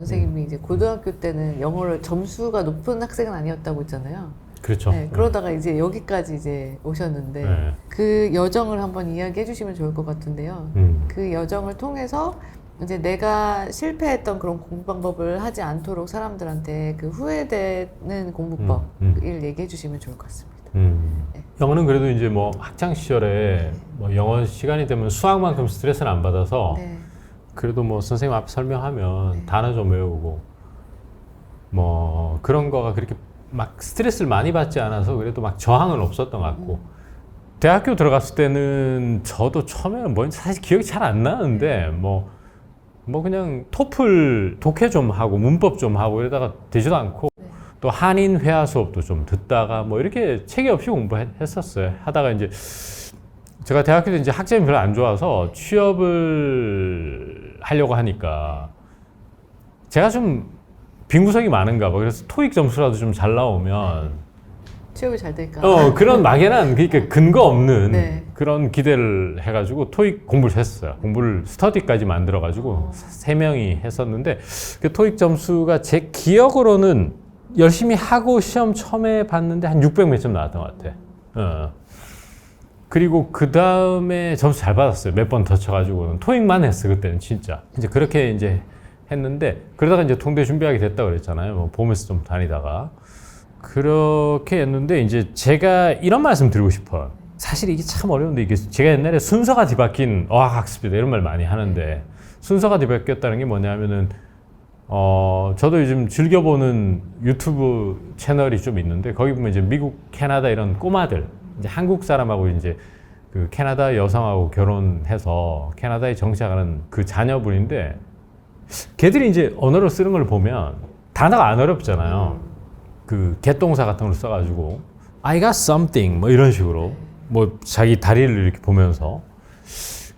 선생님이 이제 고등학교 때는 영어를 점수가 높은 학생은 아니었다고 했잖아요. 그렇죠. 네, 그러다가 이제 여기까지 이제 오셨는데 네. 그 여정을 한번 이야기해 주시면 좋을 것 같은데요. 그 여정을 통해서 이제 내가 실패했던 그런 공부 방법을 하지 않도록 사람들한테 그 후회되는 공부법을 얘기해 주시면 좋을 것 같습니다. 네. 영어는 그래도 이제 뭐 학창 시절에 뭐 영어 시간이 되면 수학만큼 스트레스는 안 받아서 네. 그래도 뭐 선생님 앞에 설명하면 네. 단어 좀 외우고 뭐 그런 거가 그렇게 막 스트레스를 많이 받지 않아서 그래도 막 저항은 없었던 것 같고 대학교 들어갔을 때는 저도 처음에는 뭐 사실 기억이 잘 안 나는데 뭐 그냥 토플 독해 좀 하고 문법 좀 하고 이러다가 되지도 않고 또 한인 회화 수업도 좀 듣다가 뭐 이렇게 체계 없이 공부했었어요. 하다가 이제 제가 대학교 때 이제 학점이 별로 안 좋아서 취업을 하려고 하니까 제가 좀 빈구석이 많은가 봐. 그래서 토익 점수라도 좀 잘 나오면 취업이 잘 될까? 그런 막연한 그러니까 근거 없는 네. 그런 기대를 해가지고 토익 공부를 했어요. 공부를 스터디까지 만들어가지고 3명이 했었는데 그 토익 점수가 제 기억으로는 열심히 하고 시험 처음에 봤는데 한 600 몇 점 나왔던 것 같아. 그리고 그 다음에 점수 잘 받았어요. 몇 번 더 쳐가지고는 토익만 했어 그때는 진짜. 이제 그렇게 이제 했는데 그러다가 이제 통대 준비하게 됐다 그랬잖아요. 뭐 보면서 좀 다니다가 그렇게 했는데 이제 제가 이런 말씀 드리고 싶어요. 사실 이게 참 어려운데 이게 제가 옛날에 순서가 뒤바뀐 어학학습이다 이런 말 많이 하는데 순서가 뒤바뀌었다는 게 뭐냐면은 저도 요즘 즐겨보는 유튜브 채널이 좀 있는데 거기 보면 이제 미국, 캐나다 이런 꼬마들 이제 한국 사람하고 이제 그 캐나다 여성하고 결혼해서 캐나다에 정착하는 그 자녀분인데 걔들이 이제 언어를 쓰는 걸 보면 단어가 안 어렵잖아요. 그 개동사 같은 걸 써가지고 I got something 뭐 이런 식으로 뭐 자기 다리를 이렇게 보면서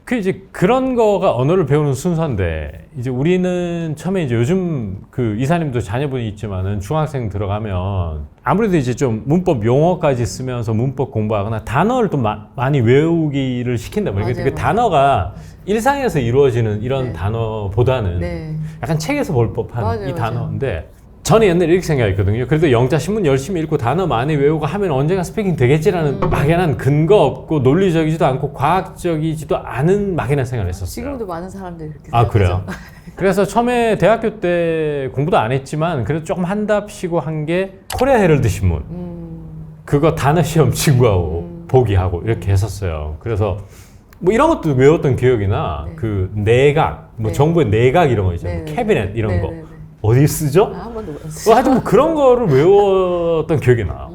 그 이제 그런 거가 언어를 배우는 순서인데 이제 우리는 처음에 이제 요즘 그 이사님도 자녀분이 있지만은 중학생 들어가면 아무래도 이제 좀 문법 용어까지 쓰면서 문법 공부하거나 단어를 또 많이 외우기를 시킨단 말이에요. 맞아요, 그 맞아요. 단어가 일상에서 이루어지는 이런 네. 단어보다는 네. 약간 책에서 볼 법한 맞아요, 이 맞아요. 단어인데 저는 옛날에 이렇게 생각했거든요. 그래도 영자 신문 열심히 읽고 단어 많이 외우고 하면 언젠가 스피킹 되겠지라는 막연한 근거 없고 논리적이지도 않고 과학적이지도 않은 막연한 생각을 했었어요. 지금도 많은 사람들이 그렇게 아 생각하죠. 그래요? 그래서 처음에 대학교 때 공부도 안 했지만 그래도 조금 한답시고 한 게 코리아 헤럴드 신문 그거 단어 시험 친구하고 보기 하고 이렇게 했었어요. 그래서 뭐 이런 것도 외웠던 기억이나 네. 그 내각 뭐 네. 정부의 내각 이런 거 있잖아요. 네, 네, 캐비넷 이런 네, 거 네, 네. 어디 쓰죠? 한 번도 못 봤어요. 하여튼 뭐 그런 거를 외웠던 기억이 나.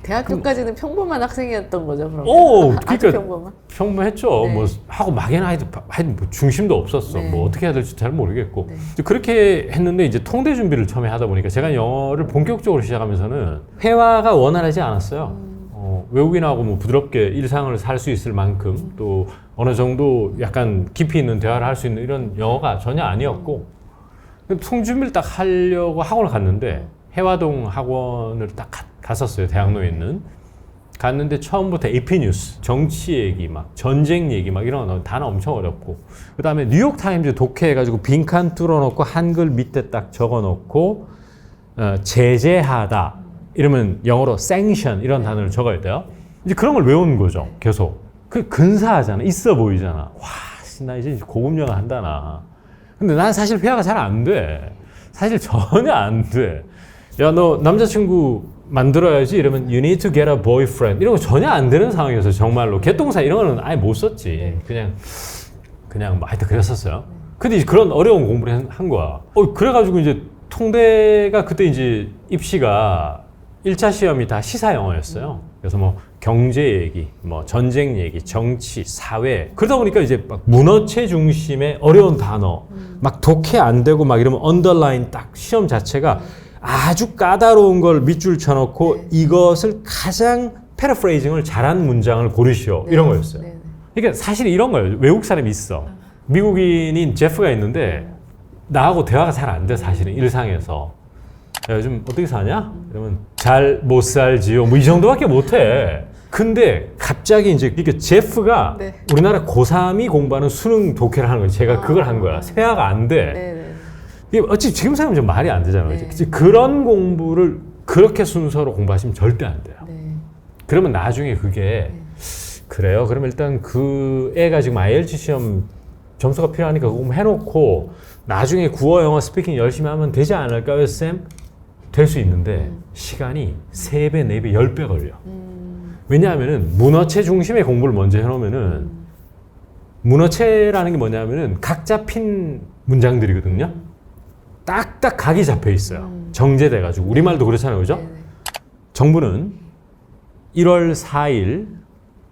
대학교까지는 평범한 학생이었던 거죠, 그럼? 오, 아주 그러니까 평범한? 평범했죠. 네. 뭐 하고 막연하게 하여튼 뭐 중심도 없었어. 네. 뭐 어떻게 해야 될지 잘 모르겠고. 네. 이제 그렇게 했는데 이제 통대 준비를 처음에 하다 보니까 제가 영어를 본격적으로 시작하면서는 회화가 원활하지 않았어요. 외국인하고 뭐 부드럽게 일상을 살 수 있을 만큼 또 어느 정도 약간 깊이 있는 대화를 할 수 있는 이런 영어가 전혀 아니었고 통준비를 딱 하려고 학원을 갔는데 해화동 학원을 딱 갔었어요. 대학로에 있는. 갔는데 처음부터 AP 뉴스, 정치 얘기, 막 전쟁 얘기, 막 이런 거 단어 엄청 어렵고. 그 다음에 뉴욕 타임즈 독해해가지고 빈칸 뚫어놓고 한글 밑에 딱 적어놓고 제재하다 이러면 영어로 sanction 이런 단어를 적어야 돼요. 이제 그런 걸 외우는 거죠. 계속. 그 근사하잖아. 있어 보이잖아. 와, 나 이제 고급 영어 한다 나. 근데 난 사실 회화가 잘 안 돼. 사실 전혀 안 돼. 야, 너 남자친구 만들어야지 이러면 you need to get a boyfriend 이런 거 전혀 안 되는 상황이었어요. 정말로. 개똥사 이런 거는 아예 못 썼지. 그냥 뭐 하여튼 그랬었어요. 근데 이제 그런 어려운 공부를 한 거야. 그래가지고 이제 통대가 그때 이제 입시가 1차 시험이 다 시사 영어였어요. 그래서 뭐 경제 얘기, 뭐 전쟁 얘기, 정치, 사회 그러다 보니까 이제 막 문어체 중심의 어려운 단어 막 독해 안 되고 막 이러면 언더라인 딱 시험 자체가 아주 까다로운 걸 밑줄 쳐놓고 이것을 가장 패러프레이징을 잘한 문장을 고르시오 이런 거였어요. 네, 네. 그러니까 사실 이런 거예요. 외국 사람이 있어. 미국인인 제프가 있는데 나하고 대화가 잘 안 돼 사실은 일상에서. 야, 요즘 어떻게 사냐? 이러면 잘 못 살지요. 뭐 이 정도밖에 못 해. 근데 갑자기 이제 이렇게 제프가 네. 우리나라 고3이 공부하는 수능 독해를 하는 거예요. 제가 그걸 한 거야. 회화가 안 돼. 네, 네. 이게 어찌 지금 생각하면 좀 말이 안 되잖아요. 네. 그치? 그런 공부를 그렇게 순서로 공부하시면 절대 안 돼요. 네. 그러면 나중에 그게 그래요. 그러면 일단 그 애가 지금 IELTS 시험 점수가 필요하니까 그거 해놓고 나중에 국어, 영어, 스피킹 열심히 하면 되지 않을까요, 쌤? 될 수 있는데 시간이 3배, 4배, 10배 걸려. 왜냐하면은 문어체 중심의 공부를 먼저 해놓으면은 문어체라는 게 뭐냐면은 각 잡힌 문장들이거든요. 딱딱 각이 잡혀 있어요. 정제돼가지고. 우리말도 그렇잖아요. 그죠? 네네. 정부는 1월 4일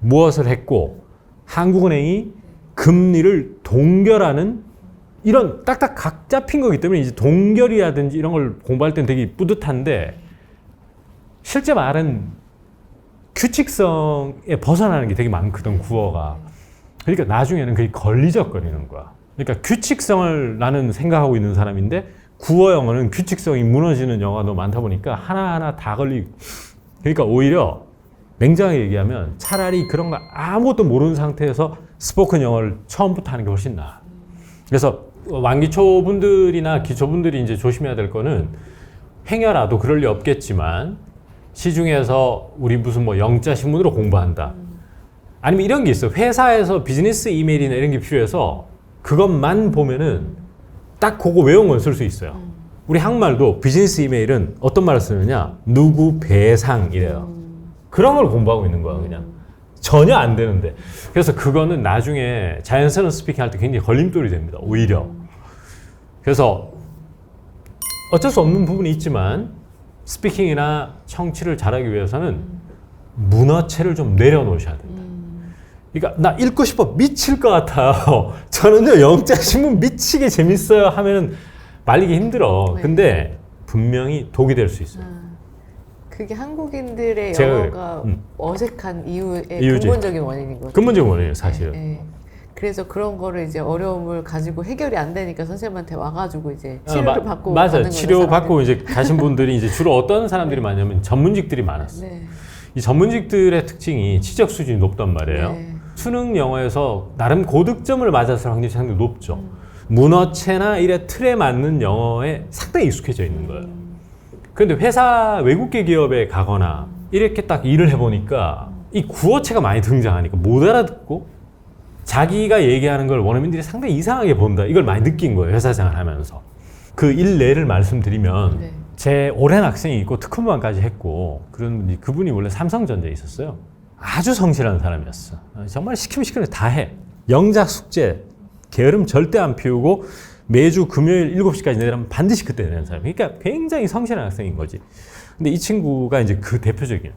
무엇을 했고 한국은행이 금리를 동결하는 이런 딱딱 각 잡힌 거기 때문에 이제 동결이라든지 이런 걸 공부할 때는 되게 뿌듯한데 실제 말은 규칙성에 벗어나는 게 되게 많거든, 국어가. 그러니까 나중에는 그게 걸리적거리는 거야. 그러니까 규칙성을 나는 생각하고 있는 사람인데 국어 영어는 규칙성이 무너지는 영어가 너무 많다 보니까 하나하나 다 걸리고. 그러니까 오히려 냉정하게 얘기하면 차라리 그런 거 아무것도 모르는 상태에서 스포큰 영어를 처음부터 하는 게 훨씬 나아. 그래서 완기초분들이나 기초분들이 이제 조심해야 될 거는 행여라도 그럴 리 없겠지만 시중에서 우리 무슨 뭐 영자 신문으로 공부한다. 아니면 이런 게 있어. 회사에서 비즈니스 이메일이나 이런 게 필요해서 그것만 보면은 딱 그거 외운 건 쓸 수 있어요. 우리 한국말도 비즈니스 이메일은 어떤 말을 쓰느냐? 누구 배상 이래요. 그런 걸 공부하고 있는 거야, 그냥. 전혀 안 되는데. 그래서 그거는 나중에 자연스러운 스피킹 할 때 굉장히 걸림돌이 됩니다, 오히려. 그래서 어쩔 수 없는 부분이 있지만 스피킹이나 청취를 잘하기 위해서는 문어체를 좀 내려놓으셔야 된다. 그러니까 나 읽고 싶어 미칠 것 같아요. 저는요 영자 신문 미치게 재밌어요 하면은 말리기 힘들어. 네. 근데 분명히 독이 될 수 있어요. 그게 한국인들의 제가 영어가 어색한 이유의 이유지. 근본적인 원인인 거죠. 근본적인 원인이에요, 사실은. 네. 그래서 그런 거를 이제 어려움을 가지고 해결이 안 되니까 선생님한테 와가지고 이제 치료를 받고 맞아요. 가는 치료 거죠, 받고 사람들이. 이제 가신 분들이 이제 주로 어떤 사람들이 많냐면 전문직들이 많았어요. 네. 이 전문직들의 특징이 지적 수준이 높단 말이에요. 네. 수능 영어에서 나름 고득점을 맞았을 확률이 상당히 높죠. 문어체나 이래 틀에 맞는 영어에 상당히 익숙해져 있는 거예요. 그런데 회사 외국계 기업에 가거나 이렇게 딱 일을 해보니까 이 구어체가 많이 등장하니까 못 알아듣고 자기가 얘기하는 걸 원어민들이 상당히 이상하게 본다. 이걸 많이 느낀 거예요, 회사 생활 하면서. 그 일례를 말씀드리면 네. 제 오랜 학생이 있고 특훈반까지 했고 그런 분이 그분이 원래 삼성전자에 있었어요. 아주 성실한 사람이었어. 정말 시키면 시키는 다 해. 영작 숙제 게으름 절대 안 피우고 매주 금요일 7시까지 내려면 반드시 그때 내는 사람. 그러니까 굉장히 성실한 학생인 거지. 근데 이 친구가 이제 그 대표적인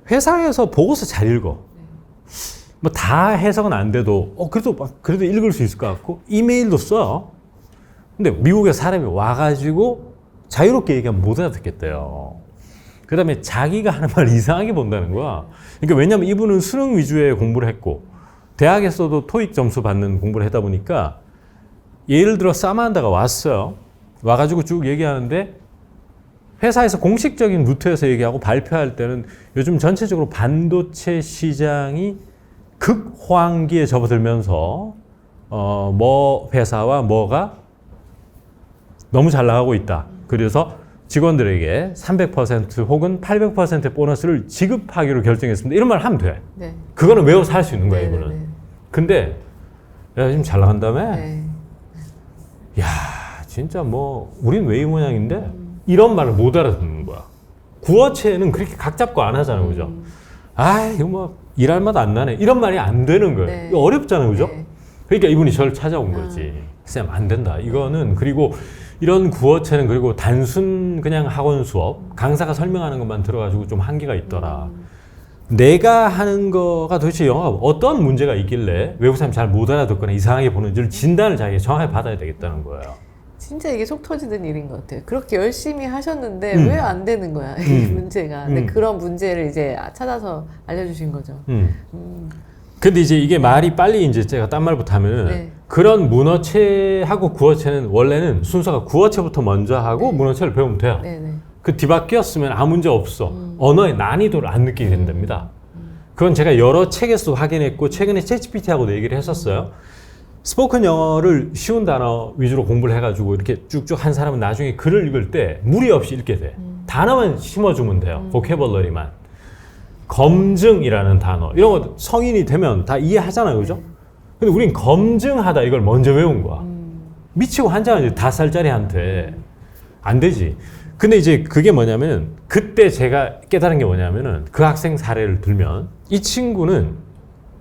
회사에서 보고서 잘 읽어. 뭐 다 해석은 안 돼도 그래도 읽을 수 있을 것 같고 이메일도 써. 근데 미국에 사람이 와가지고 자유롭게 얘기하면 못 알아듣겠대요. 그 다음에 자기가 하는 말 이상하게 본다는 거야. 그러니까 왜냐면 이분은 수능 위주의 공부를 했고 대학에서도 토익 점수 받는 공부를 하다 보니까 예를 들어 사만다가 왔어요. 와가지고 쭉 얘기하는데 회사에서 공식적인 루트에서 얘기하고 발표할 때는 요즘 전체적으로 반도체 시장이 극호황기에 접어들면서 뭐 회사와 뭐가 너무 잘 나가고 있다. 그래서 직원들에게 300% 혹은 800%의 보너스를 지급하기로 결정했습니다. 이런 말 하면 돼. 네. 그거는 외워서 할 수 있는 거야, 네, 이거는. 네, 네. 근데 야, 지금 잘 나간다며? 네. 야, 진짜 뭐 우린 왜 이 모양인데? 이런 말을 못 알아듣는 거야. 구어체는 그렇게 각 잡고 안 하잖아요, 그죠? 아, 이거 뭐 일할 맛 안 나네. 이런 말이 안 되는 거예요. 네. 이거 어렵잖아요, 그죠? 네. 그러니까 이분이 저를 찾아온 거지. 쌤, 안 된다. 이거는 그리고 이런 구어체는 그리고 단순 그냥 학원 수업, 강사가 설명하는 것만 들어가지고 좀 한계가 있더라. 내가 하는 거가 도대체 영어가 어떤 문제가 있길래 외국 사람이 잘 못 알아듣거나 이상하게 보는지를 진단을 자기가 정확하게 받아야 되겠다는 거예요. 진짜 이게 속 터지는 일인 것 같아요. 그렇게 열심히 하셨는데 왜 안 되는 거야, 이 문제가. 근데 그런 문제를 이제 찾아서 알려주신 거죠. 근데 이제 이게 말이 빨리 이제 제가 딴 말부터 하면은 네. 그런 문어체하고 구어체는 원래는 순서가 구어체부터 먼저 하고 문어체를 배우면 돼요. 네네. 그 뒤바뀌었으면 아무 문제 없어. 언어의 난이도를 안 느끼게 된답니다. 그건 제가 여러 책에서도 확인했고 최근에 챗GPT하고도 얘기를 했었어요. 스포큰 영어를 쉬운 단어 위주로 공부를 해가지고 이렇게 쭉쭉 한 사람은 나중에 글을 읽을 때 무리 없이 읽게 돼. 단어만 심어주면 돼요. 보캐벌러리만. 검증이라는 단어 이런 거 성인이 되면 다 이해하잖아요, 그죠? 근데 우린 검증하다 이걸 먼저 외운 거야. 미치고 환장하지 5살짜리한테. 안 되지. 근데 이제 그게 뭐냐면 그때 제가 깨달은 게 뭐냐면은 그 학생 사례를 들면 이 친구는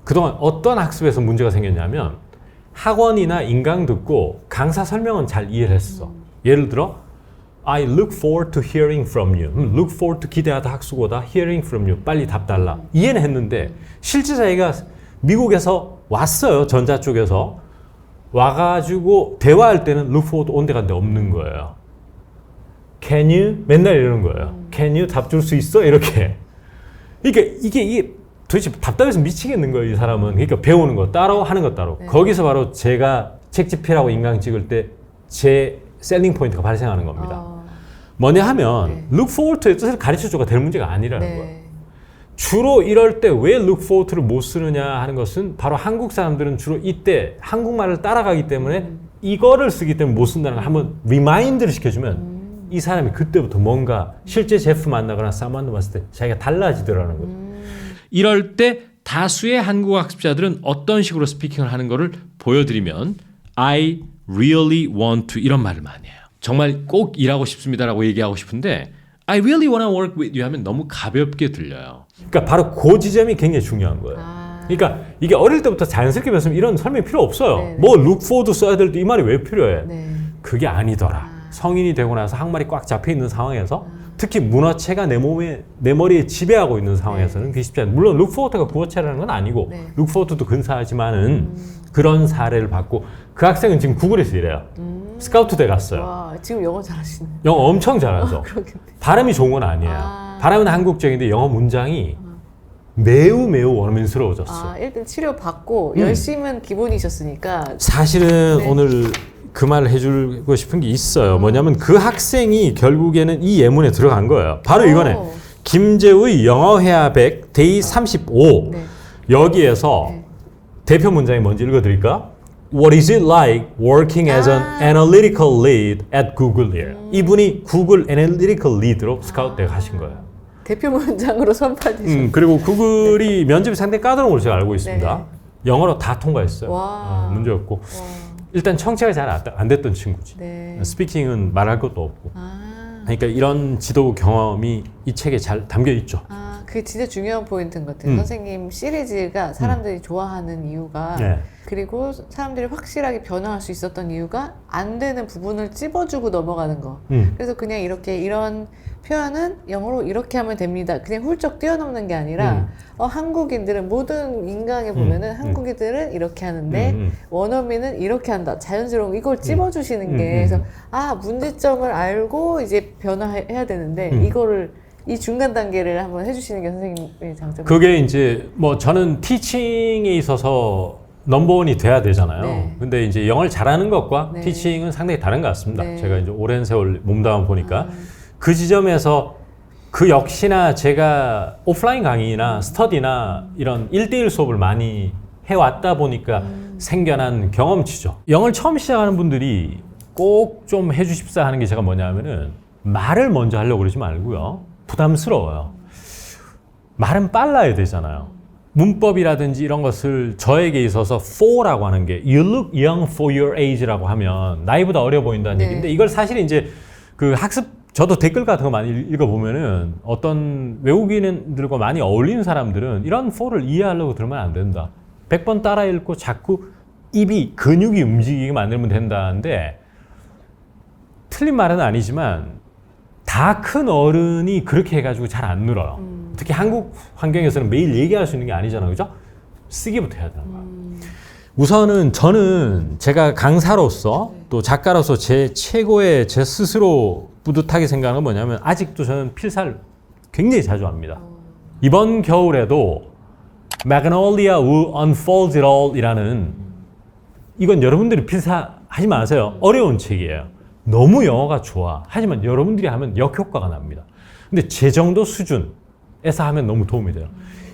그동안 어떤 학습에서 문제가 생겼냐면 학원이나 인강 듣고 강사 설명은 잘 이해를 했어. 예를 들어 I look forward to hearing from you. look forward to 기대하다 학수고다 hearing from you. 빨리 답 달라. 이해는 했는데 실제 자기가 미국에서 왔어요. 전자 쪽에서. 와가지고 대화할 때는 look forward 온데간데 없는 거예요. Can you? 맨날 이러는 거예요. Can you 답 줄 수 있어? 이렇게. 그러니까 이게 도대체 답답해서 미치겠는 거예요, 이 사람은. 그러니까 배우는 거 따로 하는 거 따로. 네. 거기서 바로 제가 책집필하고 인강 찍을 때 제 셀링 포인트가 발생하는 겁니다. 뭐냐 하면 네. look forward to의 뜻을 가르쳐줘가 될 문제가 아니라는 네. 거예요. 주로 이럴 때 왜 look forward to를 못 쓰느냐 하는 것은 바로 한국 사람들은 주로 이때 한국말을 따라가기 때문에 이거를 쓰기 때문에 못 쓴다는 걸 한번 리마인드를 시켜주면 이 사람이 그때부터 뭔가 실제 제프 만나거나 쌈 만나봤을 때 자기가 달라지더라는 거죠. 이럴 때 다수의 한국 학습자들은 어떤 식으로 스피킹을 하는 거를 보여드리면 I really want to 이런 말을 많이 해요. 정말 꼭 일하고 싶습니다라고 얘기하고 싶은데 I really want to work with you 하면 너무 가볍게 들려요. 그러니까 바로 그 지점이 굉장히 중요한 거예요. 그러니까 이게 어릴 때부터 자연스럽게 배웠으면 이런 설명이 필요 없어요. 네네. 뭐 look forward 써야 될 때 이 말이 왜 필요해? 네. 그게 아니더라. 성인이 되고 나서 항말이 꽉 잡혀 있는 상황에서 특히 문어체가 내 머리에 지배하고 있는 상황에서는 그게 쉽지 않아요. 물론 look forward가 구어체라는 건 아니고 네. look forward도 근사하지만은 그런 사례를 받고 그 학생은 지금 구글에서 일해요. 스카우트대 갔어요. 와, 지금 영어 잘하시네. 영어 엄청 잘하죠. 그렇겠네. 발음이 좋은 건 아니에요. 발음은 한국적인데 영어 문장이 매우 원어민스러워졌어. 일단 치료 받고 열심은 기본이셨으니까. 사실은 네. 오늘 그 말을 해주고 싶은 게 있어요. 뭐냐면 그 학생이 결국에는 이 예문에 들어간 거예요. 바로 이거네. 김재우의 영어회화백 데이 35. 네. 여기에서 네. 대표 문장이 뭔지 읽어드릴까? What is it like working as an analytical lead at Google here? 이분이 구글 애널리티컬 리드로 스카우트에 가신 거예요. 대표 문장으로 선발되셨어요. 그리고 구글이 면접이 상당히 까다로운 걸로 제가 알고 있습니다. 네. 영어로 다 통과했어요. 와. 문제 없고. 일단 청취가 잘 안 됐던 친구지. 네. 스피킹은 말할 것도 없고. 그러니까 이런 지도 경험이 이 책에 잘 담겨 있죠. 그게 진짜 중요한 포인트인 것 같아요. 선생님 시리즈가 사람들이 좋아하는 이유가 네. 그리고 사람들이 확실하게 변화할 수 있었던 이유가 안 되는 부분을 찝어주고 넘어가는 거. 그래서 그냥 이렇게 이런 표현은 영어로 이렇게 하면 됩니다. 그냥 훌쩍 뛰어넘는 게 아니라 한국인들은 모든 인강에 보면은 한국인들은 이렇게 하는데 원어민은 이렇게 한다. 자연스러운 이걸 찝어주시는 게 그래서 문제점을 알고 이제 변화해야 되는데 이거를 이 중간 단계를 한번 해주시는 게 선생님의 장점. 그게 이제 뭐 저는 티칭에 있어서 넘버원이 돼야 되잖아요. 네. 근데 이제 영어를 잘하는 것과 네. 티칭은 상당히 다른 것 같습니다. 네. 제가 이제 오랜 세월 몸담아 보니까 그 지점에서 그 역시나 제가 오프라인 강의나 스터디나 이런 1대1 수업을 많이 해왔다 보니까 생겨난 경험치죠. 영어를 처음 시작하는 분들이 꼭 좀 해주십사 하는 게 제가 뭐냐면은 말을 먼저 하려고 그러지 말고요. 부담스러워요. 말은 빨라야 되잖아요. 문법이라든지 이런 것을 저에게 있어서 for라고 하는 게 you look young for your age라고 하면 나이보다 어려 보인다는 네. 얘기인데 이걸 사실 이제 그 학습 저도 댓글 같은 거 많이 읽어보면은 어떤 외국인들과 많이 어울리는 사람들은 이런 for를 이해하려고 들으면 안 된다. 100번 따라 읽고 자꾸 입이 근육이 움직이게 만들면 된다는데 틀린 말은 아니지만 다 큰 어른이 그렇게 해가지고 잘 안 늘어요. 특히 한국 환경에서는 매일 얘기할 수 있는 게 아니잖아요. 그죠? 쓰기부터 해야 되는 거야. 우선은 저는 제가 강사로서 또 작가로서 제 최고의 제 스스로 뿌듯하게 생각하는 건 뭐냐면 아직도 저는 필사를 굉장히 자주 합니다. 이번 겨울에도 Magnolia Will Unfold It All 이라는 이건 여러분들이 필사하지 마세요. 어려운 책이에요. 너무 영어가 좋아. 하지만 여러분들이 하면 역효과가 납니다. 근데 제 정도 수준에서 하면 너무 도움이 돼요.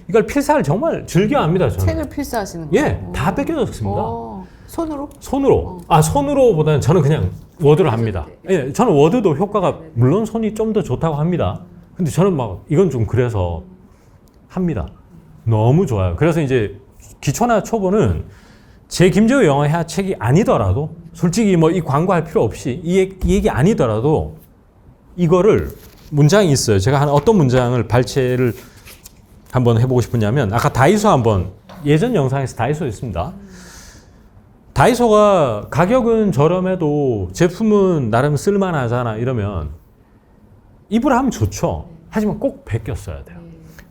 이걸 필사를 정말 즐겨합니다. 저는. 책을 필사하시는 거예요? 예, 다 뺏겨졌습니다. 손으로? 손으로. 손으로보다는 저는 그냥 워드로 합니다. 예, 저는 워드도 효과가 물론 손이 좀 더 좋다고 합니다. 근데 저는 막 이건 좀 그래서 합니다. 너무 좋아요. 그래서 이제 기초나 초보는 제 김재호 영어 회화 책이 아니더라도 솔직히 뭐 이 광고할 필요 없이 이 얘기 아니더라도 이거를 문장이 있어요. 제가 한 어떤 문장을 발췌를 한번 해보고 싶으냐면 아까 다이소 한번 예전 영상에서 다이소 있습니다. 다이소가 가격은 저렴해도 제품은 나름 쓸만하잖아 이러면 입으로 하면 좋죠. 하지만 꼭 베껴 써야 돼요.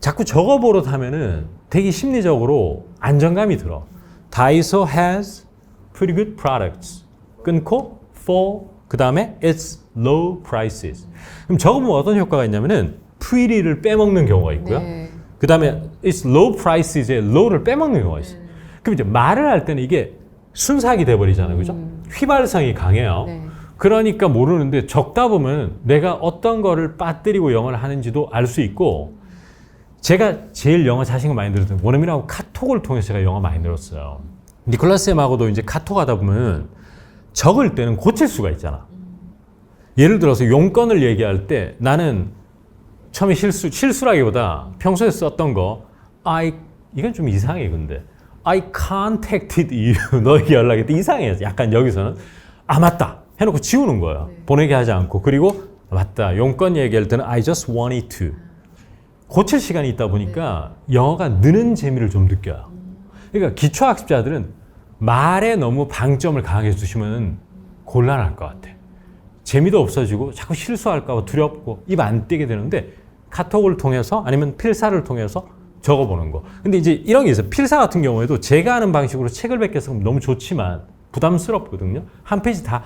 자꾸 저거 버릇하면은 되게 심리적으로 안정감이 들어. 다이소 has pretty good products. 끊고 for 그 다음에 it's low prices. 그럼 저거 보면 어떤 효과가 있냐면은 pretty를 빼먹는 경우가 있고요. 네. 그 다음에 it's low prices의 low를 빼먹는 경우가 있어요. 그럼 이제 말을 할 때는 이게 순삭이 돼버리잖아요. 그죠? 휘발성이 강해요. 네. 그러니까 모르는데 적다 보면 내가 어떤 거를 빠뜨리고 영어를 하는지도 알 수 있고 제가 제일 영어 자신감 많이 늘었던 원어민하고 카톡을 통해서 제가 영어 많이 늘었어요. 니콜라스 쌤하고도 이제 카톡 하다 보면 적을 때는 고칠 수가 있잖아. 예를 들어서 용건을 얘기할 때 나는 처음에 실수라기보다 평소에 썼던 거 이건 좀 이상해 근데 I contacted you 너에게 연락했대 이상해요. 약간 여기서는 맞다 해놓고 지우는 거예요. 보내게 하지 않고 그리고 맞다 용건 얘기할 때는 I just wanted to 고칠 시간이 있다 보니까 영어가 느는 재미를 좀 느껴요. 그러니까 기초학습자들은 말에 너무 방점을 강하게 주시면 곤란할 것 같아. 재미도 없어지고 자꾸 실수할까 봐 두렵고 입 안 떼게 되는데 카톡을 통해서 아니면 필사를 통해서 적어보는 거. 근데 이제 이런 게 있어요. 필사 같은 경우에도 제가 하는 방식으로 책을 베껴서 너무 좋지만 부담스럽거든요. 한 페이지 다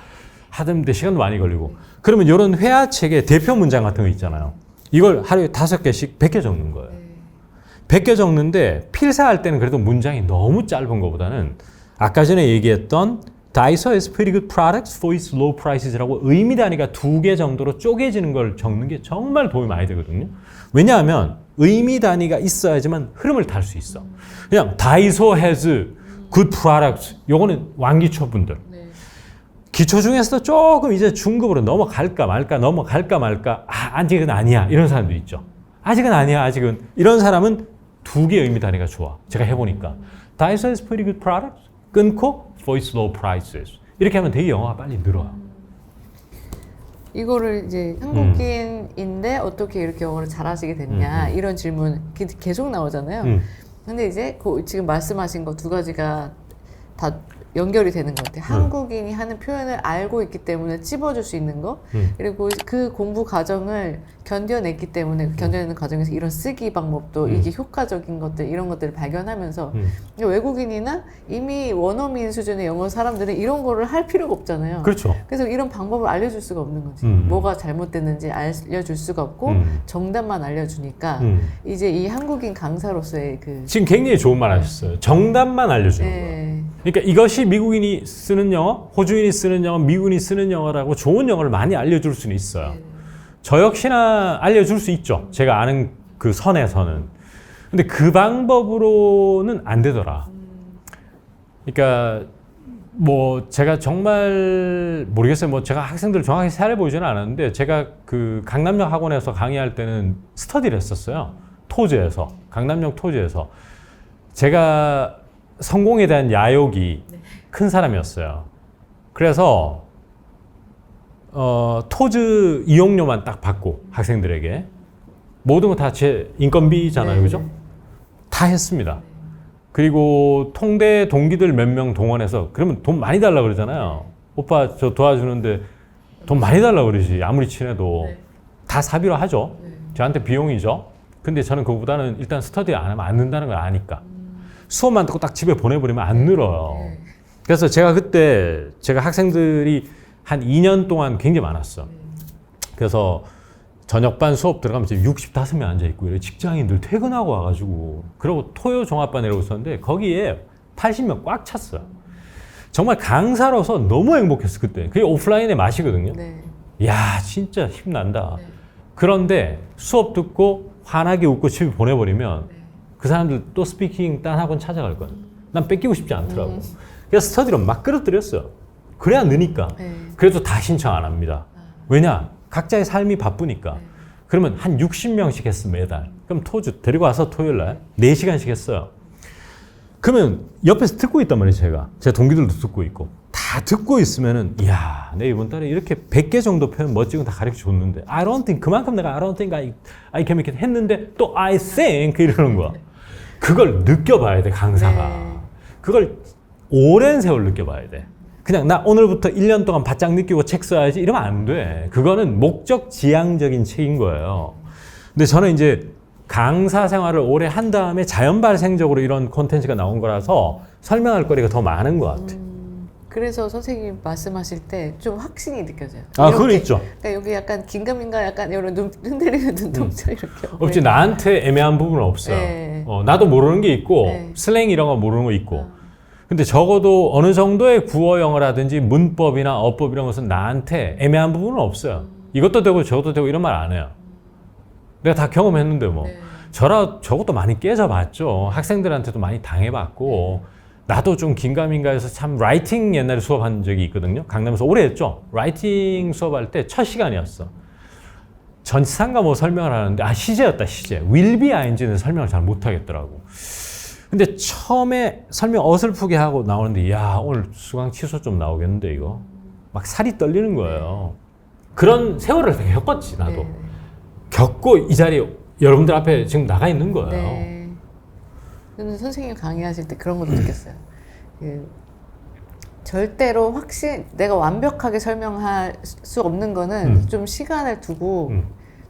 하는데 시간도 많이 걸리고. 그러면 이런 회화책의 대표 문장 같은 거 있잖아요. 이걸 하루에 5개씩 베껴 적는 거예요. 베껴 적는데 필사할 때는 그래도 문장이 너무 짧은 것보다는 아까 전에 얘기했던 Daiso has pretty good products for its low prices라고 의미 단위가 2개 정도로 쪼개지는 걸 적는 게 정말 도움이 많이 되거든요. 왜냐하면 의미 단위가 있어야지만 흐름을 탈 수 있어. 그냥 Daiso has good products 요거는 완기초 분들. 기초 중에서도 조금 이제 중급으로 넘어갈까 말까 아직은 아니야 이런 사람도 있죠. 아직은 아니야 아직은 이런 사람은 2개 의미 단위가 좋아. 제가 해보니까 Daiso has pretty good products 끊고 for its low prices 이렇게 하면 되게 영어가 빨리 늘어요. 이거를 이제 한국인인데 어떻게 이렇게 영어를 잘하시게 됐냐 이런 질문 계속 나오잖아요. 근데 이제 지금 말씀하신 거 2가지가 다 연결이 되는 것 같아요. 한국인이 하는 표현을 알고 있기 때문에 찝어줄 수 있는 거 그리고 그 공부 과정을 견뎌냈기 때문에 견뎌내는 과정에서 이런 쓰기 방법도 이게 효과적인 것들 이런 것들을 발견하면서 외국인이나 이미 원어민 수준의 영어 사람들은 이런 거를 할 필요가 없잖아요. 그렇죠. 그래서 이런 방법을 알려줄 수가 없는 거지. 뭐가 잘못됐는지 알려줄 수가 없고 정답만 알려주니까 이제 이 한국인 강사로서의 지금 굉장히 좋은 말 하셨어요. 정답만 알려주는 거예요. 그러니까 이것이 미국인이 쓰는 영어, 호주인이 쓰는 영어, 미국인이 쓰는 영어라고 좋은 영어를 많이 알려줄 수는 있어요. 저 역시나 알려줄 수 있죠. 제가 아는 그 선에서는. 근데 그 방법으로는 안 되더라. 그러니까 뭐 제가 정말 모르겠어요. 뭐 제가 학생들 정확히 세알해 보이지는 않았는데 제가 그 강남역 학원에서 강의할 때는 스터디를 했었어요. 토즈에서. 강남역 토즈에서. 제가 성공에 대한 야욕이 큰 사람이었어요. 그래서 토즈 이용료만 딱 받고 학생들에게 모든 거 다 제 인건비잖아요. 그죠? 다 했습니다. 그리고 통대 동기들 몇 명 동원해서 그러면 돈 많이 달라고 그러잖아요. 오빠 저 도와주는데 돈 많이 달라고 그러지. 아무리 친해도 다 사비로 하죠. 저한테 비용이죠. 근데 저는 그거보다는 일단 스터디 안 하면 안 는다는 걸 아니까. 수업만 듣고 딱 집에 보내버리면 안 늘어요. 그래서 제가 그때 제가 학생들이 한 2년 동안 굉장히 많았어. 그래서 저녁반 수업 들어가면 이제 65명 앉아있고 직장인들 퇴근하고 와가지고 그러고 토요 종합반이라고 있었는데 거기에 80명 꽉 찼어요. 정말 강사로서 너무 행복했어 그때. 그게 오프라인의 맛이거든요. 이야 진짜 힘난다. 그런데 수업 듣고 환하게 웃고 집에 보내버리면 그 사람들 또 스피킹 딴 학원 찾아갈 거야. 난 뺏기고 싶지 않더라고. 그래서 스터디로 막 끌어들였어요. 그래야 느니까. 네. 그래도 다 신청 안 합니다. 왜냐? 각자의 삶이 바쁘니까. 네. 그러면 한 60명씩 했어, 매달. 그럼 토주 데리고 와서 토요일 날 4시간씩 했어요. 그러면 옆에서 듣고 있단 말이에요, 제가. 제 동기들도 듣고 있고. 다 듣고 있으면은, 이야, 내 이번 달에 이렇게 100개 정도 표현 멋지고 다 가르쳐 줬는데, I don't think, 그만큼 내가 I don't think I can make it 했는데, 또 I think 이러는 거야. 그걸 느껴봐야 돼, 강사가. 네. 그걸 오랜 세월 느껴봐야 돼. 그냥 나 오늘부터 1년 동안 바짝 느끼고 책 써야지 이러면 안 돼. 그거는 목적 지향적인 책인 거예요. 근데 저는 이제 강사 생활을 오래 한 다음에 자연 발생적으로 이런 콘텐츠가 나온 거라서 설명할 거리가 더 많은 것 같아. 그래서 선생님 말씀하실 때 좀 확신이 느껴져요. 아, 이렇게. 그건 있죠. 그러니까 여기 약간 긴가민가 약간 이런 눈 흔들리는 눈동자 이렇게. 없지. 나한테 애매한 부분은 없어요. 네. 나도 모르는 게 있고 네. 슬랭 이런 거 모르는 거 있고. 근데 적어도 어느 정도의 구어 영어라든지 문법이나 어법 이런 것은 나한테 애매한 부분은 없어요. 이것도 되고 저것도 되고 이런 말 안 해요. 내가 다 경험했는데 뭐. 네. 저것도 많이 깨져봤죠. 학생들한테도 많이 당해봤고. 나도 좀 긴가민가해서 참 라이팅 옛날에 수업한 적이 있거든요. 강남에서 오래 했죠. 라이팅 수업할 때 첫 시간이었어. 전치사인가 뭐 설명을 하는데 시제였다, 시제. will be ing는 설명을 잘 못하겠더라고. 근데 처음에 설명 어설프게 하고 나오는데 야, 오늘 수강 취소 좀 나오겠는데 이거. 막 살이 떨리는 거예요. 그런 세월을 되게 겪었지, 나도. 네. 겪고 이 자리에 여러분들 앞에 지금 나가 있는 거예요. 네. 저는 선생님 강의하실 때 그런 것도 느꼈어요. 절대로 내가 완벽하게 설명할 수 없는 거는 좀 시간을 두고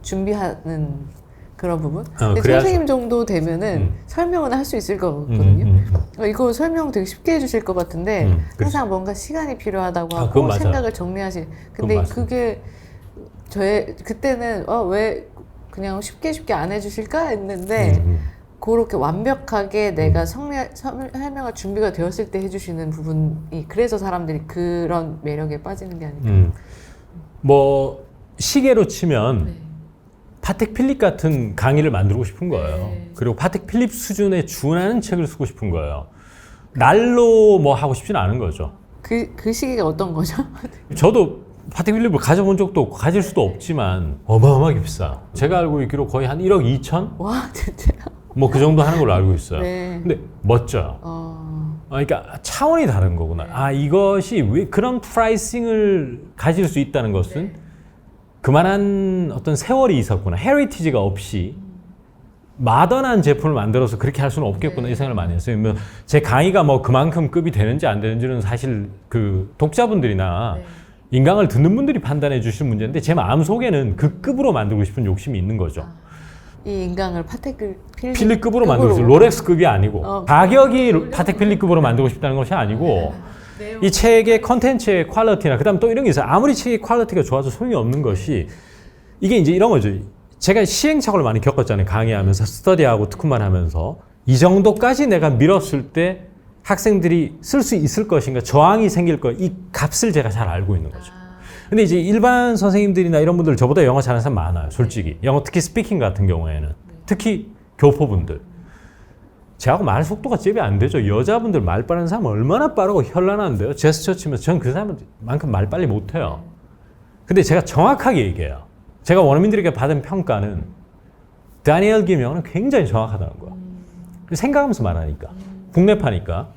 준비하는 그런 부분. 근데 그래야죠. 선생님 정도 되면은 설명은 할 수 있을 거거든요. 이거 설명 되게 쉽게 해주실 것 같은데 항상 뭔가 시간이 필요하다고 하고 그건 맞아요. 생각을 정리하실. 근데 그건 그게 그때는 왜 그냥 쉽게 안 해주실까 했는데 그렇게 완벽하게 내가 설명할 준비가 되었을 때 해주시는 부분이 그래서 사람들이 그런 매력에 빠지는 게 아닐까. 뭐 시계로 치면 네. 파텍 필립 같은 강의를 만들고 싶은 거예요. 네. 그리고 파텍 필립 수준에 준하는 책을 쓰고 싶은 거예요. 날로 뭐 하고 싶지는 않은 거죠. 그 시기가 어떤 거죠? 저도 파텍 필립을 가져본 적도 없고 가질 수도 없지만 어마어마하게 비싸. 제가 알고 있기로 거의 한 1억 2천? 와, 진짜. 뭐 그 정도 하는 걸로 알고 있어요. 네. 근데 멋져요. 그러니까 차원이 다른 거구나. 이것이 왜 그런 프라이싱을 가질 수 있다는 것은 그만한 어떤 세월이 있었구나. 헤리티지가 없이 마더난 제품을 만들어서 그렇게 할 수는 없겠구나. 이 생각을 많이 했어요. 뭐 제 강의가 뭐 그만큼 급이 되는지 안 되는지는 사실 그 독자분들이나 인강을 듣는 분들이 판단해 주시는 문제인데 제 마음속에는 그 급으로 만들고 싶은 욕심이 있는 거죠. 이 인강을 파텍 필립급으로 만들고 싶어요. 롤렉스급이 아니고 가격이 파텍 필립급으로 만들고 싶다는 것이 아니고 이 책의 컨텐츠의 퀄리티나 그다음 또 이런 게 있어요. 아무리 책의 퀄리티가 좋아도 소용이 없는 것이 이게 이제 이런 거죠. 제가 시행착오를 많이 겪었잖아요. 강의하면서 스터디하고 특훈만 하면서 이 정도까지 내가 밀었을 때 학생들이 쓸 수 있을 것인가 저항이 생길 거 이 값을 제가 잘 알고 있는 거죠. 근데 이제 일반 선생님들이나 이런 분들 저보다 영어 잘하는 사람 많아요. 솔직히. 영어 특히 스피킹 같은 경우에는. 특히 교포분들. 저하고 말 속도가 잽이 안 되죠. 여자분들 말 빠른 사람 얼마나 빠르고 현란한데요. 제스처 치면서 전 그 사람만큼 말 빨리 못해요. 근데 제가 정확하게 얘기해요. 제가 원어민들에게 받은 평가는 다니엘 김 영어는 굉장히 정확하다는 거야. 생각하면서 말하니까. 국내파니까.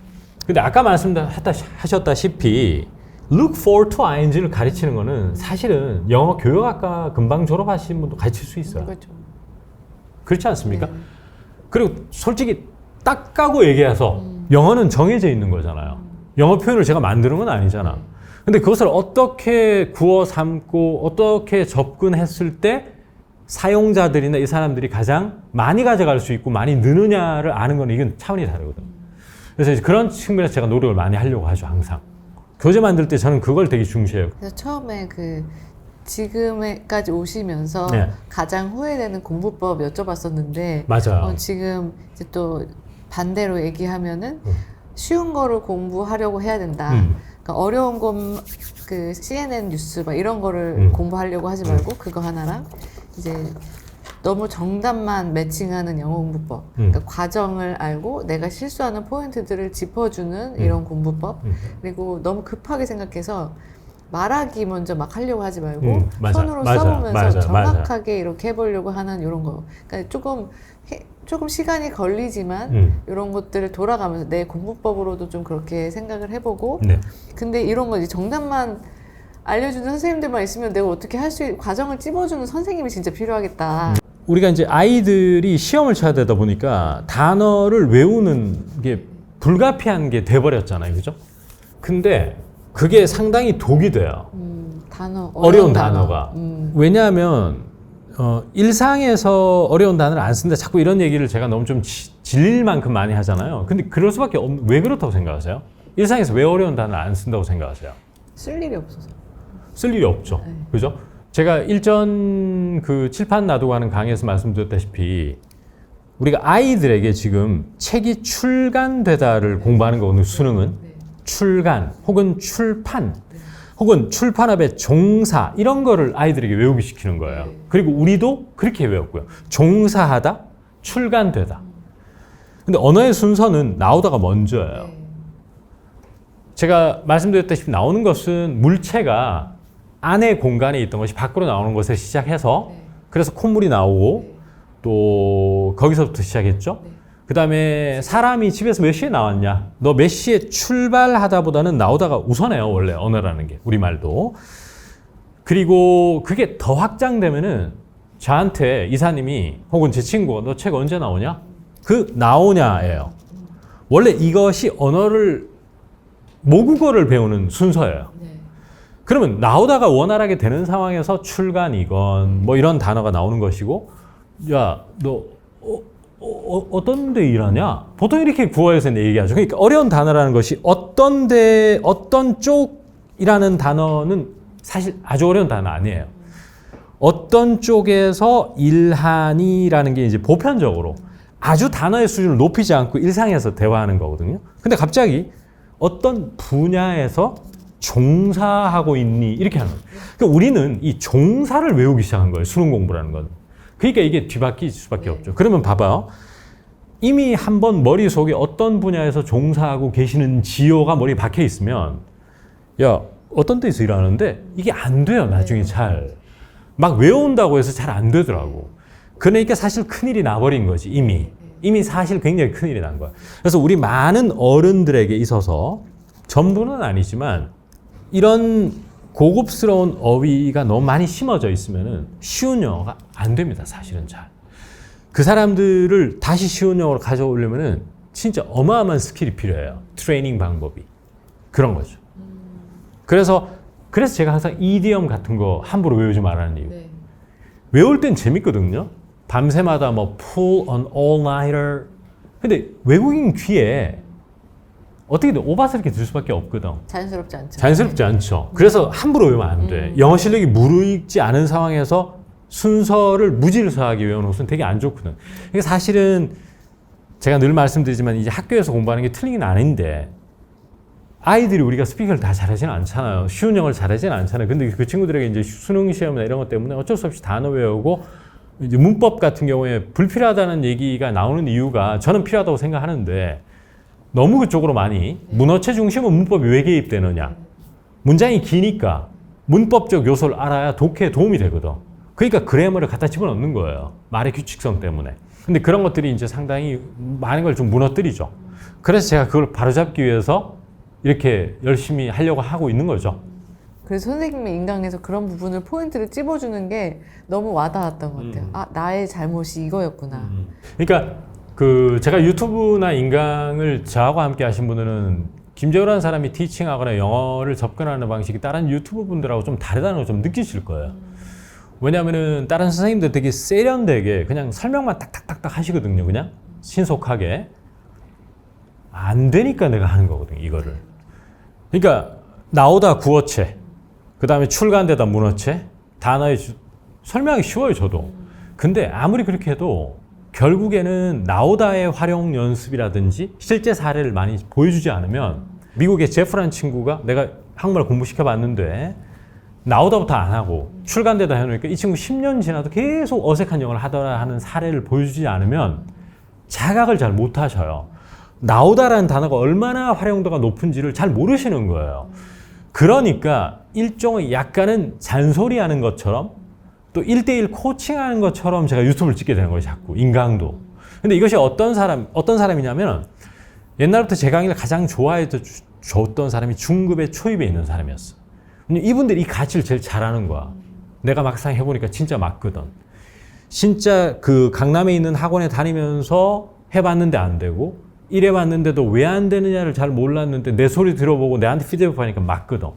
근데 아까 말씀하셨다시피 look forward to ing를 가르치는 거는 사실은 영어 교육학과 금방 졸업하신 분도 가르칠 수 있어요. 그렇죠. 그렇지 않습니까? 그리고 솔직히 딱 까고 얘기해서 영어는 정해져 있는 거잖아요. 영어 표현을 제가 만드는 건 아니잖아. 근데 그것을 어떻게 구어 삼고 어떻게 접근했을 때 사용자들이나 이 사람들이 가장 많이 가져갈 수 있고 많이 느느냐를 아는 건 이건 차원이 다르거든요. 그래서 이제 그런 측면에서 제가 노력을 많이 하려고 하죠, 항상. 교재 만들 때 저는 그걸 되게 중시해요. 그래서 처음에 지금까지 오시면서 가장 후회되는 공부법 여쭤봤었는데 맞아요. 지금 이제 또 반대로 얘기하면은 쉬운 거를 공부하려고 해야 된다. 그러니까 어려운 그 CNN 뉴스 막 이런 거를 공부하려고 하지 말고 그거 하나랑 이제 너무 정답만 매칭하는 영어 공부법. 그러니까 과정을 알고 내가 실수하는 포인트들을 짚어주는 이런 공부법. 그리고 너무 급하게 생각해서 말하기 먼저 막 하려고 하지 말고 손으로 써보면서 정확하게 이렇게 해보려고 하는 이런 거. 그러니까 조금 시간이 걸리지만 이런 것들을 돌아가면서 내 공부법으로도 좀 그렇게 생각을 해보고. 네. 근데 이런 거 이제 정답만 알려주는 선생님들만 있으면 내가 어떻게 할 수 과정을 찝어주는 선생님이 진짜 필요하겠다. 우리가 이제 아이들이 시험을 쳐야 되다 보니까 단어를 외우는 게 불가피한 게 돼버렸잖아요, 그죠? 근데 그게 상당히 독이 돼요. 어려운 단어가. 왜냐하면 일상에서 어려운 단어를 안 쓰는데 자꾸 이런 얘기를 제가 너무 좀 질릴 만큼 많이 하잖아요. 근데 그럴 수밖에 없는, 왜 그렇다고 생각하세요? 일상에서 왜 어려운 단어를 안 쓴다고 생각하세요? 쓸 일이 없어서. 쓸 일이 없죠. 네. 그죠? 제가 일전 그 칠판 놔두고 하는 강의에서 말씀드렸다시피 우리가 아이들에게 지금 책이 출간되다를 공부하는 거거든요. 수능은. 네. 출간 혹은 출판 혹은 출판 앞에 종사 이런 거를 아이들에게 외우기 시키는 거예요. 그리고 우리도 그렇게 외웠고요. 종사하다, 출간되다. 근데 언어의 순서는 나오다가 먼저예요. 제가 말씀드렸다시피 나오는 것은 물체가 안에 공간에 있던 것이 밖으로 나오는 것에 시작해서 그래서 콧물이 나오고 또 거기서부터 시작했죠. 그 다음에 사람이 집에서 몇 시에 나왔냐? 너 몇 시에 출발하다 보다는 나오다가 우선해요, 원래 언어라는 게. 우리말도. 그리고 그게 더 확장되면은 저한테 이사님이 혹은 제 친구가 너 책 언제 나오냐? 그 나오냐예요. 원래 이것이 언어를 모국어를 배우는 순서예요. 그러면 나오다가 원활하게 되는 상황에서 출간이건 뭐 이런 단어가 나오는 것이고, 야, 너 어떤 데 일하냐? 보통 이렇게 구어에서 얘기하죠. 그러니까 어려운 단어라는 것이 어떤 쪽이라는 단어는 사실 아주 어려운 단어 아니에요. 어떤 쪽에서 일하니라는 게 이제 보편적으로 아주 단어의 수준을 높이지 않고 일상에서 대화하는 거거든요. 근데 갑자기 어떤 분야에서 종사하고 있니? 이렇게 하는 거예요. 그러니까 우리는 이 종사를 외우기 시작한 거예요. 수능 공부라는 건. 그러니까 이게 뒤바뀔 수밖에 없죠. 그러면 봐봐요. 이미 한번 머릿속에 어떤 분야에서 종사하고 계시는지요가 머리에 박혀 있으면 야, 어떤 데서 일하는데 이게 안 돼요. 나중에 잘. 막 외운다고 해서 잘 안 되더라고. 그러니까 사실 큰일이 나버린 거지. 이미 사실 굉장히 큰일이 난 거야. 그래서 우리 많은 어른들에게 있어서 전부는 아니지만 이런 고급스러운 어휘가 너무 많이 심어져 있으면은 쉬운 영어가 안 됩니다. 사실은 잘. 그 사람들을 다시 쉬운 영어로 가져오려면은 진짜 어마어마한 스킬이 필요해요. 트레이닝 방법이. 그런 거죠. 그래서 제가 항상 이디엄 같은 거 함부로 외우지 말라는 이유. 외울 땐 재밌거든요. 밤새마다 뭐 pull an all-nighter. 근데 외국인 귀에 어떻게든 오바스럽게 들 수밖에 없거든. 자연스럽지 않죠. 자연스럽지 않죠. 그래서 함부로 외우면 안 돼. 영어 실력이 무르익지 않은 상황에서 순서를 무질서하게 외우는 것은 되게 안 좋거든. 그러니까 사실은 제가 늘 말씀드리지만 이제 학교에서 공부하는 게 틀린 건 아닌데 아이들이 우리가 스피커를 다 잘하지는 않잖아요. 쉬운 영어를 잘하지는 않잖아요. 근데 그 친구들에게 이제 수능 시험이나 이런 것 때문에 어쩔 수 없이 단어 외우고 이제 문법 같은 경우에 불필요하다는 얘기가 나오는 이유가 저는 필요하다고 생각하는데 너무 그쪽으로 많이 문어체 중심은 문법이 왜 개입되느냐. 문장이 기니까 문법적 요소를 알아야 독해에 도움이 되거든. 그러니까 그래머를 갖다 집어넣는 거예요. 말의 규칙성 때문에. 근데 그런 것들이 이제 상당히 많은 걸 좀 무너뜨리죠. 그래서 제가 그걸 바로잡기 위해서 이렇게 열심히 하려고 하고 있는 거죠. 그래서 선생님의 인강에서 그런 부분을 포인트를 찝어주는 게 너무 와닿았던 것 같아요. 아, 나의 잘못이 이거였구나. 그러니까 제가 유튜브나 인강을 저하고 함께 하신 분들은 김재호라는 사람이 티칭하거나 영어를 접근하는 방식이 다른 유튜브 분들하고 좀 다르다는 걸 좀 느끼실 거예요. 왜냐하면은 다른 선생님들 되게 세련되게 그냥 설명만 딱딱딱딱 하시거든요. 그냥 신속하게. 안 되니까 내가 하는 거거든요. 이거를. 그러니까 나오다 구어체, 그 다음에 출간되다 문어체, 단어의 설명하기 쉬워요. 저도. 근데 아무리 그렇게 해도 결국에는 나오다의 활용 연습이라든지 실제 사례를 많이 보여주지 않으면 미국의 제프라는 친구가 내가 한국말 공부시켜 봤는데 나오다부터 안 하고 출간되다 해놓으니까 이 친구 10년 지나도 계속 어색한 영어를 하더라 하는 사례를 보여주지 않으면 자각을 잘 못하셔요. 나오다라는 단어가 얼마나 활용도가 높은지를 잘 모르시는 거예요. 그러니까 일종의 약간은 잔소리하는 것처럼 또 1대1 코칭하는 것처럼 제가 유튜브를 찍게 되는 거예요. 자꾸 인강도. 근데 이것이 어떤 사람이냐면 옛날부터 제 강의를 가장 좋아해줬던 사람이 중급에 초입에 있는 사람이었어. 이분들이 이 가치를 제일 잘하는 거야. 내가 막상 해보니까 진짜 맞거든. 진짜 그 강남에 있는 학원에 다니면서 해봤는데 안 되고 이래봤는데도 왜 안 되느냐를 잘 몰랐는데 내 소리 들어보고 내한테 피드백 하니까 맞거든.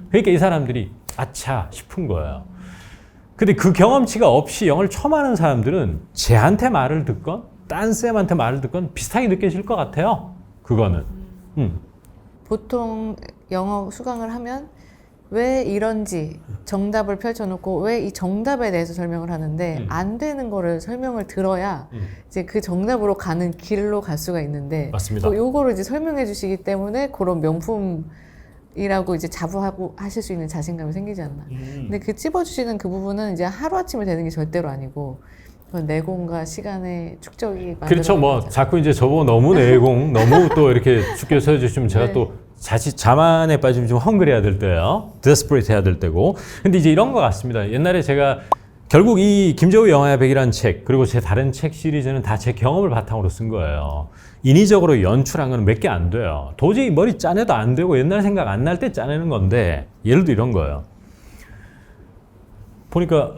그러니까 이 사람들이 아차 싶은 거예요. 근데 그 경험치가 없이 영어를 처음 하는 사람들은 쟤한테 말을 듣건 딴 쌤한테 말을 듣건 비슷하게 느껴질 것 같아요. 그거는. 보통 영어 수강을 하면 왜 이런지 정답을 펼쳐놓고 왜 이 정답에 대해서 설명을 하는데 안 되는 거를 설명을 들어야 이제 그 정답으로 가는 길로 갈 수가 있는데 맞습니다. 요거를 이제 설명해 주시기 때문에 그런 명품이라고 이제 자부하고 하실 수 있는 자신감이 생기지 않나. 근데 그 찝어주시는 그 부분은 이제 하루아침에 되는 게 절대로 아니고 내공과 시간의 축적이 그렇죠. 뭐 자꾸 이제 저보고 너무 내공 너무 또 이렇게 죽게 써주시면 제가 네. 또 자칫 자만에 빠지면 좀 헝그리해야 될 때예요. 데스퍼레이트 해야 될 때고. 근데 이제 이런 것 같습니다. 옛날에 제가 결국 이 김재우 영화의 백이라는 책 그리고 제 다른 책 시리즈는 다 제 경험을 바탕으로 쓴 거예요. 인위적으로 연출한 건 몇 개 안 돼요. 도저히 머리 짜내도 안 되고 옛날 생각 안 날 때 짜내는 건데 예를 들어 이런 거예요. 보니까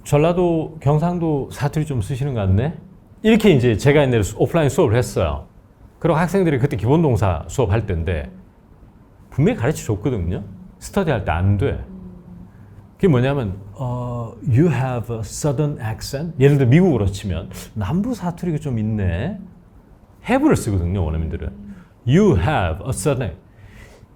전라도 경상도 사투리 좀 쓰시는 것 같네? 이렇게 이제 제가 옛날에 오프라인 수업을 했어요. 그리고 학생들이 그때 기본동사 수업할 때인데 분명히 가르쳐 줬거든요. 스터디 할 때 안 돼. 그게 뭐냐면 you have a southern accent. 예를 들어 미국으로 치면 남부 사투리가 좀 있네. have를 쓰거든요. 원어민들은. You have a southern.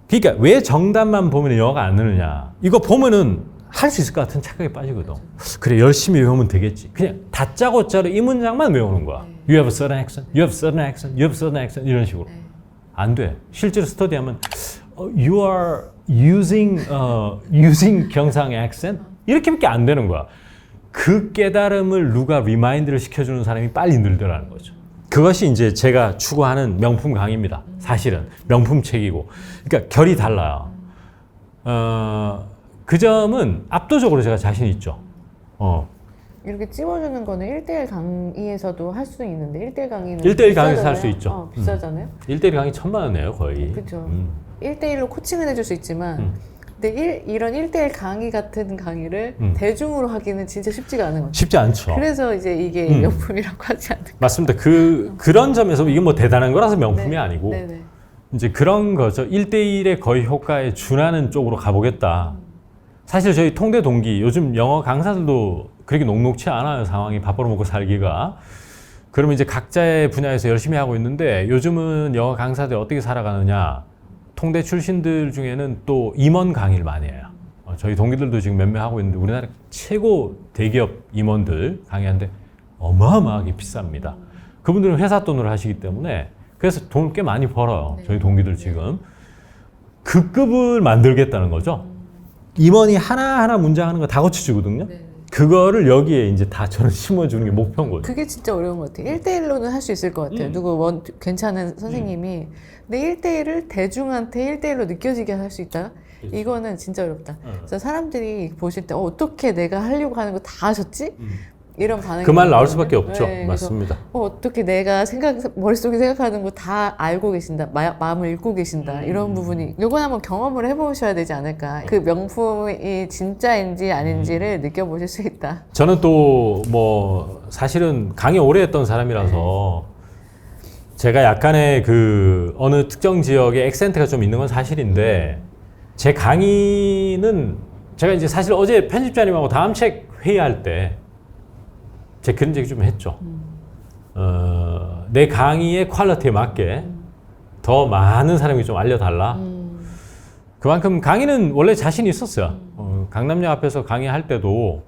그러니까 왜 정답만 보면 영어가 안 느느냐. 이거 보면은 할 수 있을 것 같은 착각에 빠지거든. 그래 열심히 외우면 되겠지. 그냥 다짜고짜로 이 문장만 외우는 거야. You have a southern accent. You have a southern accent. You have a southern accent. 이런 식으로. 안 돼. 실제로 스터디하면 you are using 경상 accent? 이렇게밖에 안 되는 거야. 그 깨달음을 누가 리마인드를 시켜주는 사람이 빨리 늘더라는 거죠. 그것이 이제 제가 추구하는 명품 강의입니다. 사실은 명품 책이고. 그러니까 결이 달라요. 그 점은 압도적으로 제가 자신 있죠. 이렇게 찝어주는 거는 1대1 강의에서도 할 수 있는데 1대1 강의는 1대1 강의에서 할 수 있죠. 비싸잖아요. 1대1 강의 1,000만 원이에요 거의. 그렇죠. 1대1로 코칭을 해줄 수 있지만 근데 이런 1대1 강의 같은 강의를 대중으로 하기는 진짜 쉽지가 않은 거죠. 쉽지 않죠. 그래서 이제 이게 명품이라고 하지 않을까. 맞습니다. 그런 점에서 이게 뭐 대단한 거라서 명품이 네. 아니고 네네. 이제 그런 거죠. 1대1의 거의 효과에 준하는 쪽으로 가보겠다. 사실 저희 통대 동기 요즘 영어 강사들도 그렇게 녹록치 않아요. 상황이 밥 벌어먹고 살기가. 그러면 이제 각자의 분야에서 열심히 하고 있는데 요즘은 영어 강사들 어떻게 살아가느냐. 통대 출신들 중에는 또 임원 강의를 많이 해요. 저희 동기들도 지금 몇 명 하고 있는데 우리나라 최고 대기업 임원들 강의하는데 어마어마하게 비쌉니다. 그분들은 회사 돈으로 하시기 때문에 그래서 돈을 꽤 많이 벌어요. 저희 동기들 지금. 그 급을 만들겠다는 거죠. 임원이 하나하나 문장 하는 거 다 고쳐주거든요. 네. 그거를 여기에 이제 다 저는 심어주는 게 목표인 거죠. 그게 진짜 어려운 것 같아요. 1대1로는 할 수 있을 것 같아요. 누구 괜찮은 선생님이. 근데 1대1을 대중한테 1대1로 느껴지게 할 수 있다? 이거는 진짜 어렵다. 그래서 사람들이 보실 때 어떻게 내가 하려고 하는 거 다 하셨지? 이런 반응이 그 말 나올 수밖에 없죠. 네, 맞습니다. 어떻게 내가 머릿속에 생각하는 거 다 알고 계신다. 마음을 읽고 계신다. 이런 부분이 요건 한번 경험을 해보셔야 되지 않을까. 그 명품이 진짜인지 아닌지를 느껴보실 수 있다. 저는 또 뭐 사실은 강의 오래 했던 사람이라서 제가 약간의 그 어느 특정 지역에 액센트가 좀 있는 건 사실인데 제 강의는 제가 이제 사실 어제 편집자님하고 다음 책 회의할 때 제가 그런 얘기 좀 했죠. 내 강의의 퀄리티에 맞게 더 많은 사람이 좀 알려달라. 그만큼 강의는 원래 자신이 있었어요. 강남역 앞에서 강의할 때도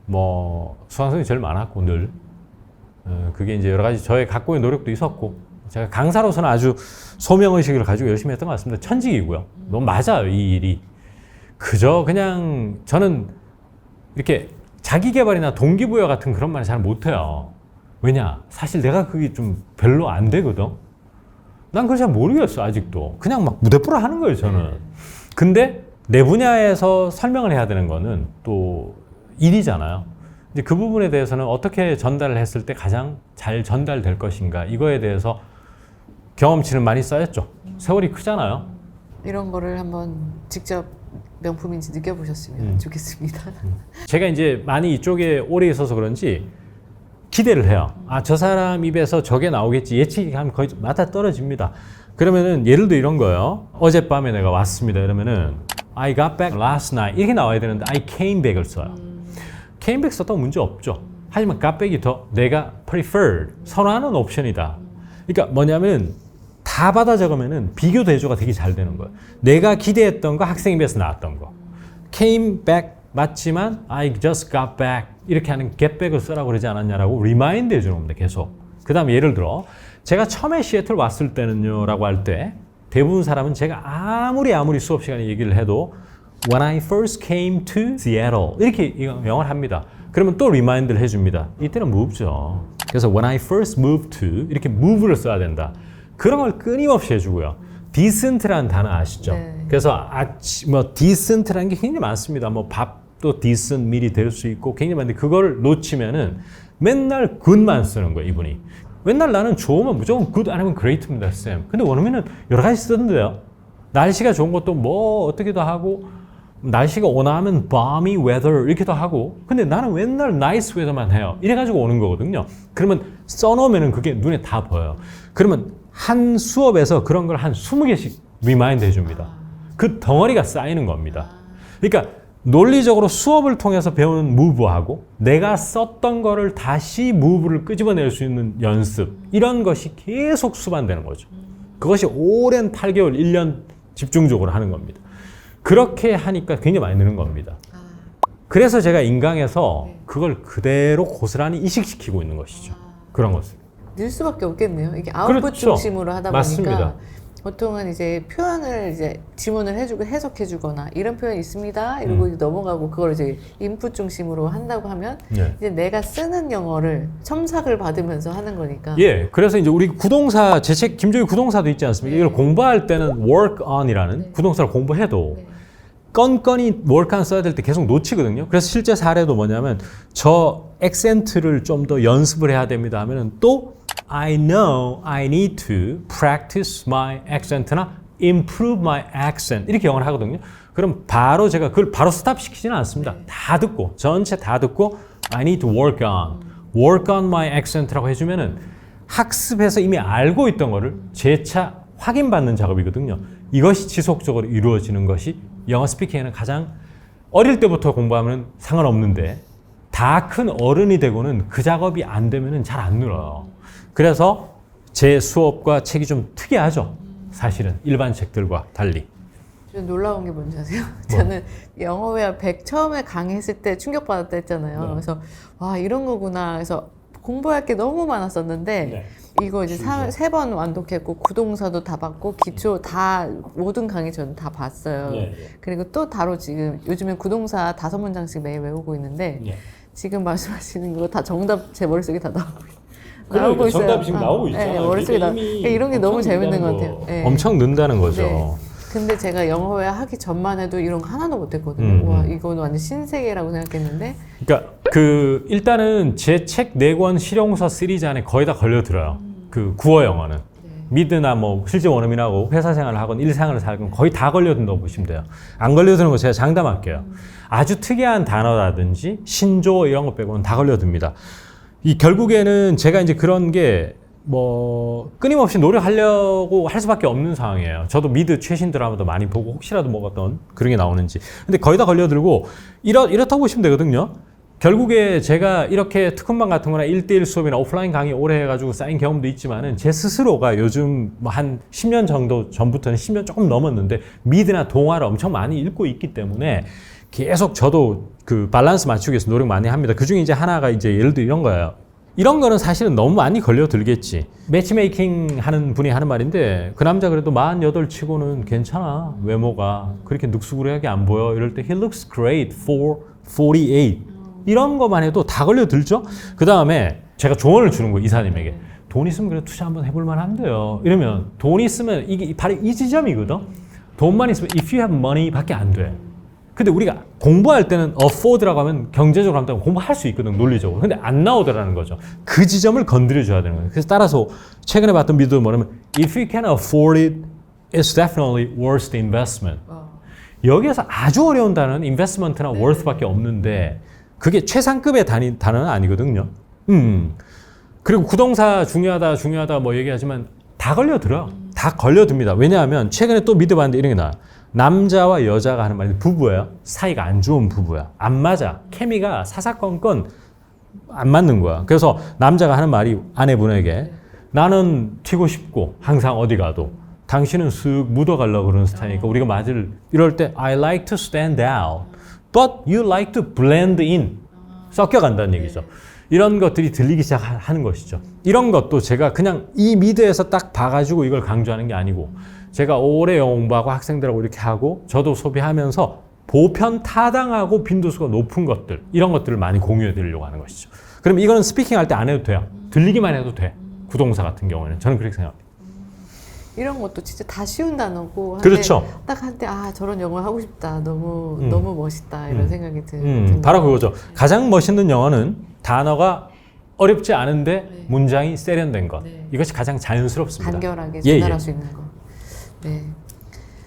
뭐 수강생이 제일 많았고 늘 그게 이제 여러 가지 저의 갖고의 노력도 있었고 제가 강사로서는 아주 소명의식을 가지고 열심히 했던 것 같습니다. 천직이고요. 너무 맞아요 이 일이. 그저 그냥 저는 이렇게 자기 개발이나 동기부여 같은 그런 말을 잘 못해요. 왜냐? 사실 내가 그게 좀 별로 안 되거든. 난 그걸 잘 모르겠어 아직도. 그냥 막 무대뽀라 하는 거예요 저는. 근데 내 분야에서 설명을 해야 되는 거는 또 일이잖아요. 이제 그 부분에 대해서는 어떻게 전달을 했을 때 가장 잘 전달될 것인가 이거에 대해서 경험치는 많이 쌓였죠. 세월이 크잖아요. 이런 거를 한번 직접 명품인지 느껴보셨으면 좋겠습니다. 제가 이제 많이 이쪽에 오래 있어서 그런지 기대를 해요. 아, 저 사람 입에서 저게 나오겠지. 예측하면 거의 맞아 떨어집니다. 그러면은 예를 들어 이런 거예요. 어젯밤에 내가 왔습니다. 이러면은 I got back last night 이렇게 나와야 되는데 I came back을 써요. came back 썼다고 문제 없죠. 하지만 got back이 더 내가 preferred 선호하는 옵션이다. 그러니까 뭐냐면 다 받아 적으면은 비교 대조가 되게 잘 되는 거예요. 내가 기대했던 거 학생 입에서 나왔던 거. came back 맞지만 I just got back 이렇게 하는 get back을 쓰라고 그러지 않았냐라고 리마인드 해주는 겁니다. 계속. 그 다음에 예를 들어 제가 처음에 시애틀 왔을 때는요 라고 할 때 대부분 사람은 제가 아무리 수업 시간에 얘기를 해도 When I first came to Seattle 이렇게 영어를 합니다. 그러면 또 리마인드를 해줍니다. 이때는 move죠. 그래서 When I first moved to 이렇게 move를 써야 된다. 그런 걸 끊임없이 해주고요. decent라는 단어 아시죠? 네. 그래서 decent라는 게 굉장히 많습니다. 뭐 밥도 decent meal이 될 수 있고 굉장히 많은데 그걸 놓치면은 맨날 good만 쓰는 거예요, 이분이. 맨날 나는 좋으면 무조건 good 아니면 great입니다, 쌤. 근데 원어민은 여러 가지 쓰던데요. 날씨가 좋은 것도 뭐 어떻게도 하고 날씨가 온화하면 balmy weather 이렇게도 하고 근데 나는 맨날 nice weather만 해요. 이래가지고 오는 거거든요. 그러면 써놓으면 그게 눈에 다 보여요. 그러면 한 수업에서 그런 걸 한 20개씩 리마인드 해줍니다. 그 덩어리가 쌓이는 겁니다. 그러니까 논리적으로 수업을 통해서 배우는 무브하고 내가 썼던 거를 다시 무브를 끄집어낼 수 있는 연습 이런 것이 계속 수반되는 거죠. 그것이 오랜 8개월, 1년 집중적으로 하는 겁니다. 그렇게 하니까 굉장히 많이 느는 겁니다. 그래서 제가 인강에서 그걸 그대로 고스란히 이식시키고 있는 것이죠. 그런 것을. 늘 수밖에 없겠네요. 이게 아웃풋 그렇죠. 중심으로 하다 맞습니다. 보니까 보통은 이제 표현을 이제 지문을 해주고 해석해주거나 이런 표현이 있습니다. 이러고 넘어가고 그걸 이제 인풋 중심으로 한다고 하면 네. 이제 내가 쓰는 영어를 첨삭을 받으면서 하는 거니까. 예, 그래서 이제 우리 구동사 제 책 김조희 구동사도 있지 않습니까? 이걸 공부할 때는 work on이라는 구동사를 공부해도 건건이 work on 써야 될 때 계속 놓치거든요. 그래서 실제 사례도 뭐냐면 저 액센트를 좀 더 연습을 해야 됩니다 하면은 또 I know I need to practice my accent나 improve my accent 이렇게 영어를 하거든요. 그럼 바로 제가 그걸 바로 스탑 시키지는 않습니다. 다 듣고 전체 다 듣고 I need to work on my accent라고 해주면은 학습해서 이미 알고 있던 거를 재차 확인받는 작업이거든요. 이것이 지속적으로 이루어지는 것이 영어 스피킹에는 가장 어릴 때부터 공부하면 상관없는데 다 큰 어른이 되고는 그 작업이 안 되면은 잘 안 늘어요. 그래서 제 수업과 책이 좀 특이하죠. 사실은 일반 책들과 달리. 좀 놀라운 게 뭔지 아세요? 저는 영어회화 100 처음에 강의했을 때 충격받았다 했잖아요. 네. 그래서 와 이런 거구나. 그래서 공부할 게 너무 많았었는데 네. 이거 이제 3번 완독했고 구동사도 다 봤고 기초 다 모든 강의 저는 다 봤어요. 네. 그리고 또 바로 지금 요즘에 구동사 5문장씩 매일 외우고 있는데 네. 지금 말씀하시는 거 다 정답 제 머릿속에 다 그러니까 나오고 있어요. 정답이 지금 나오고 있잖아요. 네, 머릿속에 그러니까 이미 이런 게 너무 엄청 재밌는 것 는다는 같아요. 거. 네. 엄청 는다는 거죠. 네. 근데 제가 영어회화 하기 전만 해도 이런 거 하나도 못했거든요. 와 이건 완전 신세계라고 생각했는데 그러니까 일단은 제 책 4권 실용서 시리즈 안에 거의 다 걸려들어요. 그 구어 영어는. 미드나 뭐 실제 원어민하고 회사 생활을 하건 일상을 살건 거의 다 걸려든다고 보시면 돼요. 안 걸려드는 거 제가 장담할게요. 아주 특이한 단어라든지 신조어 이런 거 빼고는 다 걸려듭니다. 이 결국에는 제가 이제 그런 게 뭐 끊임없이 노력하려고 할 수밖에 없는 상황이에요. 저도 미드 최신 드라마도 많이 보고 혹시라도 뭐 어떤 그런 게 나오는지. 근데 거의 다 걸려들고 이렇다고 보시면 되거든요. 결국에 제가 이렇게 특훈반 같은 거나 1대1 수업이나 오프라인 강의 오래 해가지고 쌓인 경험도 있지만은 제 스스로가 요즘 뭐 한 10년 정도 전부터는 10년 조금 넘었는데 미드나 동화를 엄청 많이 읽고 있기 때문에 계속 저도 그 밸런스 맞추기 위해서 노력 많이 합니다. 그 중에 이제 하나가 이제 예를 들어 이런 거예요. 이런 거는 사실은 너무 많이 걸려들겠지. 매치메이킹 하는 분이 하는 말인데 그 남자 그래도 48 치고는 괜찮아. 외모가 그렇게 늑수구리하게 안 보여. 이럴 때 he looks great for 48. 이런 것만 해도 다 걸려들죠. 그 다음에 제가 조언을 주는 거예요. 이사님에게. 돈 있으면 그래 투자 한번 해볼 만한데요. 이러면 돈 있으면 이게 바로 이 지점이거든. 돈만 있으면 if you have money 밖에 안 돼. 근데 우리가 공부할 때는 afford라고 하면 경제적으로 한다면 공부할 수 있거든, 논리적으로. 근데 안 나오더라는 거죠. 그 지점을 건드려줘야 되는 거예요. 그래서 따라서 최근에 봤던 미드는 뭐냐면 if you can afford it, it's definitely worth the investment. 여기에서 아주 어려운 단어는 investment나 worth밖에 없는데 그게 최상급의 단어는 아니거든요. 그리고 구동사 중요하다 뭐 얘기하지만 다 걸려들어요. 다 걸려듭니다. 왜냐하면 최근에 또 미드 봤는데 이런 게 나와요. 남자와 여자가 하는 말이 부부예요. 사이가 안 좋은 부부야. 안 맞아. 케미가 사사건건 안 맞는 거야. 그래서 남자가 하는 말이 아내분에게 나는 튀고 싶고 항상 어디 가도 당신은 쓱 묻어가려고 그러는 스타일이니까 우리가 맞을 이럴 때 I like to stand out but you like to blend in 섞여간다는 얘기죠. 이런 것들이 들리기 시작하는 것이죠. 이런 것도 제가 그냥 이 미드에서 딱 봐가지고 이걸 강조하는 게 아니고 제가 오래 영어 공부하고 학생들하고 이렇게 하고 저도 소비하면서 보편 타당하고 빈도수가 높은 것들 이런 것들을 많이 공유해 드리려고 하는 것이죠. 그럼 이거는 스피킹 할 때 안 해도 돼요. 들리기만 해도 돼. 구동사 같은 경우에는 저는 그렇게 생각합니다. 이런 것도 진짜 다 쉬운 단어고 그렇죠. 딱 할 때 아 저런 영어 하고 싶다. 너무 멋있다 이런 생각이 바로 그거죠. 가장 멋있는 영어는 단어가 어렵지 않은데 네. 문장이 세련된 것. 네. 이것이 가장 자연스럽습니다. 간결하게 전달할 수 있는 거. 네.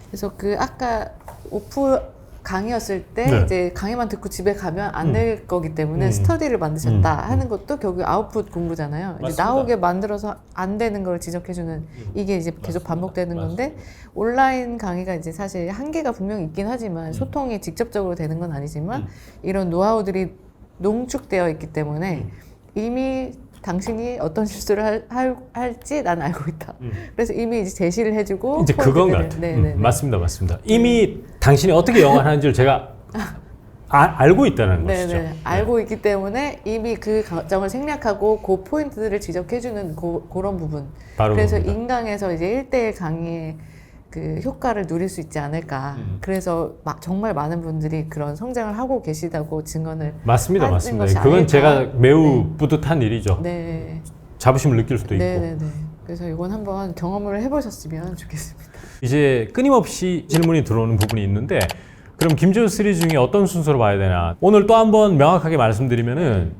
그래서 그 아까 오프 강의였을 때 네. 이제 강의만 듣고 집에 가면 안 될 거기 때문에 스터디를 만드셨다 하는 것도 결국 아웃풋 공부잖아요. 이제 맞습니다. 나오게 만들어서 안 되는 걸 지적해주는 이게 이제 계속 반복되는 건데 온라인 강의가 이제 사실 한계가 분명히 있긴 하지만 소통이 직접적으로 되는 건 아니지만 이런 노하우들이 농축되어 있기 때문에 이미 당신이 어떤 실수를 할지 난 알고 있다. 그래서 이미 이제 제시를 해주고 이제 그건 같아요. 맞습니다. 이미 당신이 어떻게 영어를 하는지를 제가 알고 있다는 것이죠. 네네. 알고 있기 때문에 이미 그 과정을 생략하고 그 포인트들을 지적해주는 그런 부분. 그래서 그겁니다. 인강에서 이제 1대1 강의의 그 효과를 누릴 수 있지 않을까. 그래서 정말 많은 분들이 그런 성장을 하고 계시다고 증언을 맞습니다. 하는 맞습니다. 것이 그건 아닐까. 제가 매우 네. 뿌듯한 일이죠. 네. 자부심을 느낄 수도 있고. 네네네. 그래서 이건 한번 경험을 해보셨으면 좋겠습니다. 이제 끊임없이 질문이 들어오는 부분이 있는데 그럼 김지우 시리즈 중에 어떤 순서로 봐야 되나? 오늘 또 한번 명확하게 말씀드리면은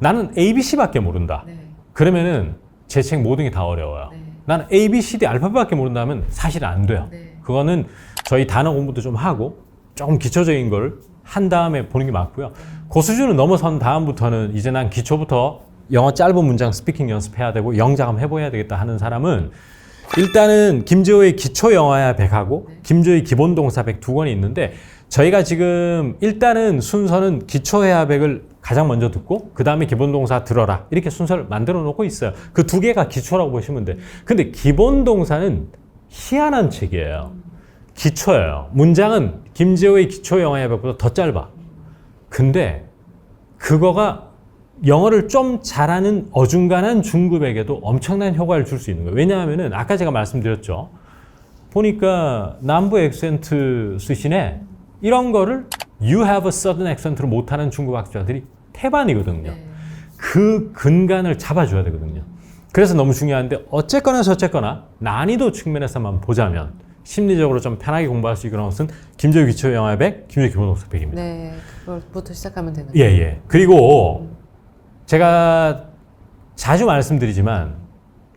나는 ABC밖에 모른다. 네. 그러면은 제 책 모든 게 다 어려워요. 네. 나는 ABCD 알파벳밖에 모른다면 사실 안 돼요. 네. 그거는 저희 단어 공부도 좀 하고 조금 기초적인 걸 한 다음에 보는 게 맞고요. 그 수준을 넘어선 다음부터는 이제 난 기초부터 영어 짧은 문장 스피킹 연습해야 되고 영작함 해봐야 되겠다 하는 사람은 일단은 김지호의 기초 영어야 100하고 김지호의 기본 동사 100 두 권이 있는데 저희가 지금 일단은 순서는 기초 해야 100을 가장 먼저 듣고 그 다음에 기본 동사 들어라 이렇게 순서를 만들어 놓고 있어요. 그 두 개가 기초라고 보시면 돼. 근데 기본 동사는 희한한 책이에요. 기초예요. 문장은 김지호의 기초 영어야 100보다 더 짧아. 근데 그거가 영어를 좀 잘하는 어중간한 중급에게도 엄청난 효과를 줄 수 있는 거예요. 왜냐하면은 아까 제가 말씀드렸죠. 보니까 남부 액센트 쓰시네. 이런 거를 you have a southern accent로 못하는 중국 학자들이 태반이거든요. 네. 그 근간을 잡아줘야 되거든요. 그래서 너무 중요한데 어쨌거나 저쨌거나 난이도 측면에서만 보자면 심리적으로 좀 편하게 공부할 수 있는 것은 김지호 기초 영어 100, 김지호 기본 동사 100입니다. 네. 그걸부터 시작하면 되는 예, 예. 그리고 제가 자주 말씀드리지만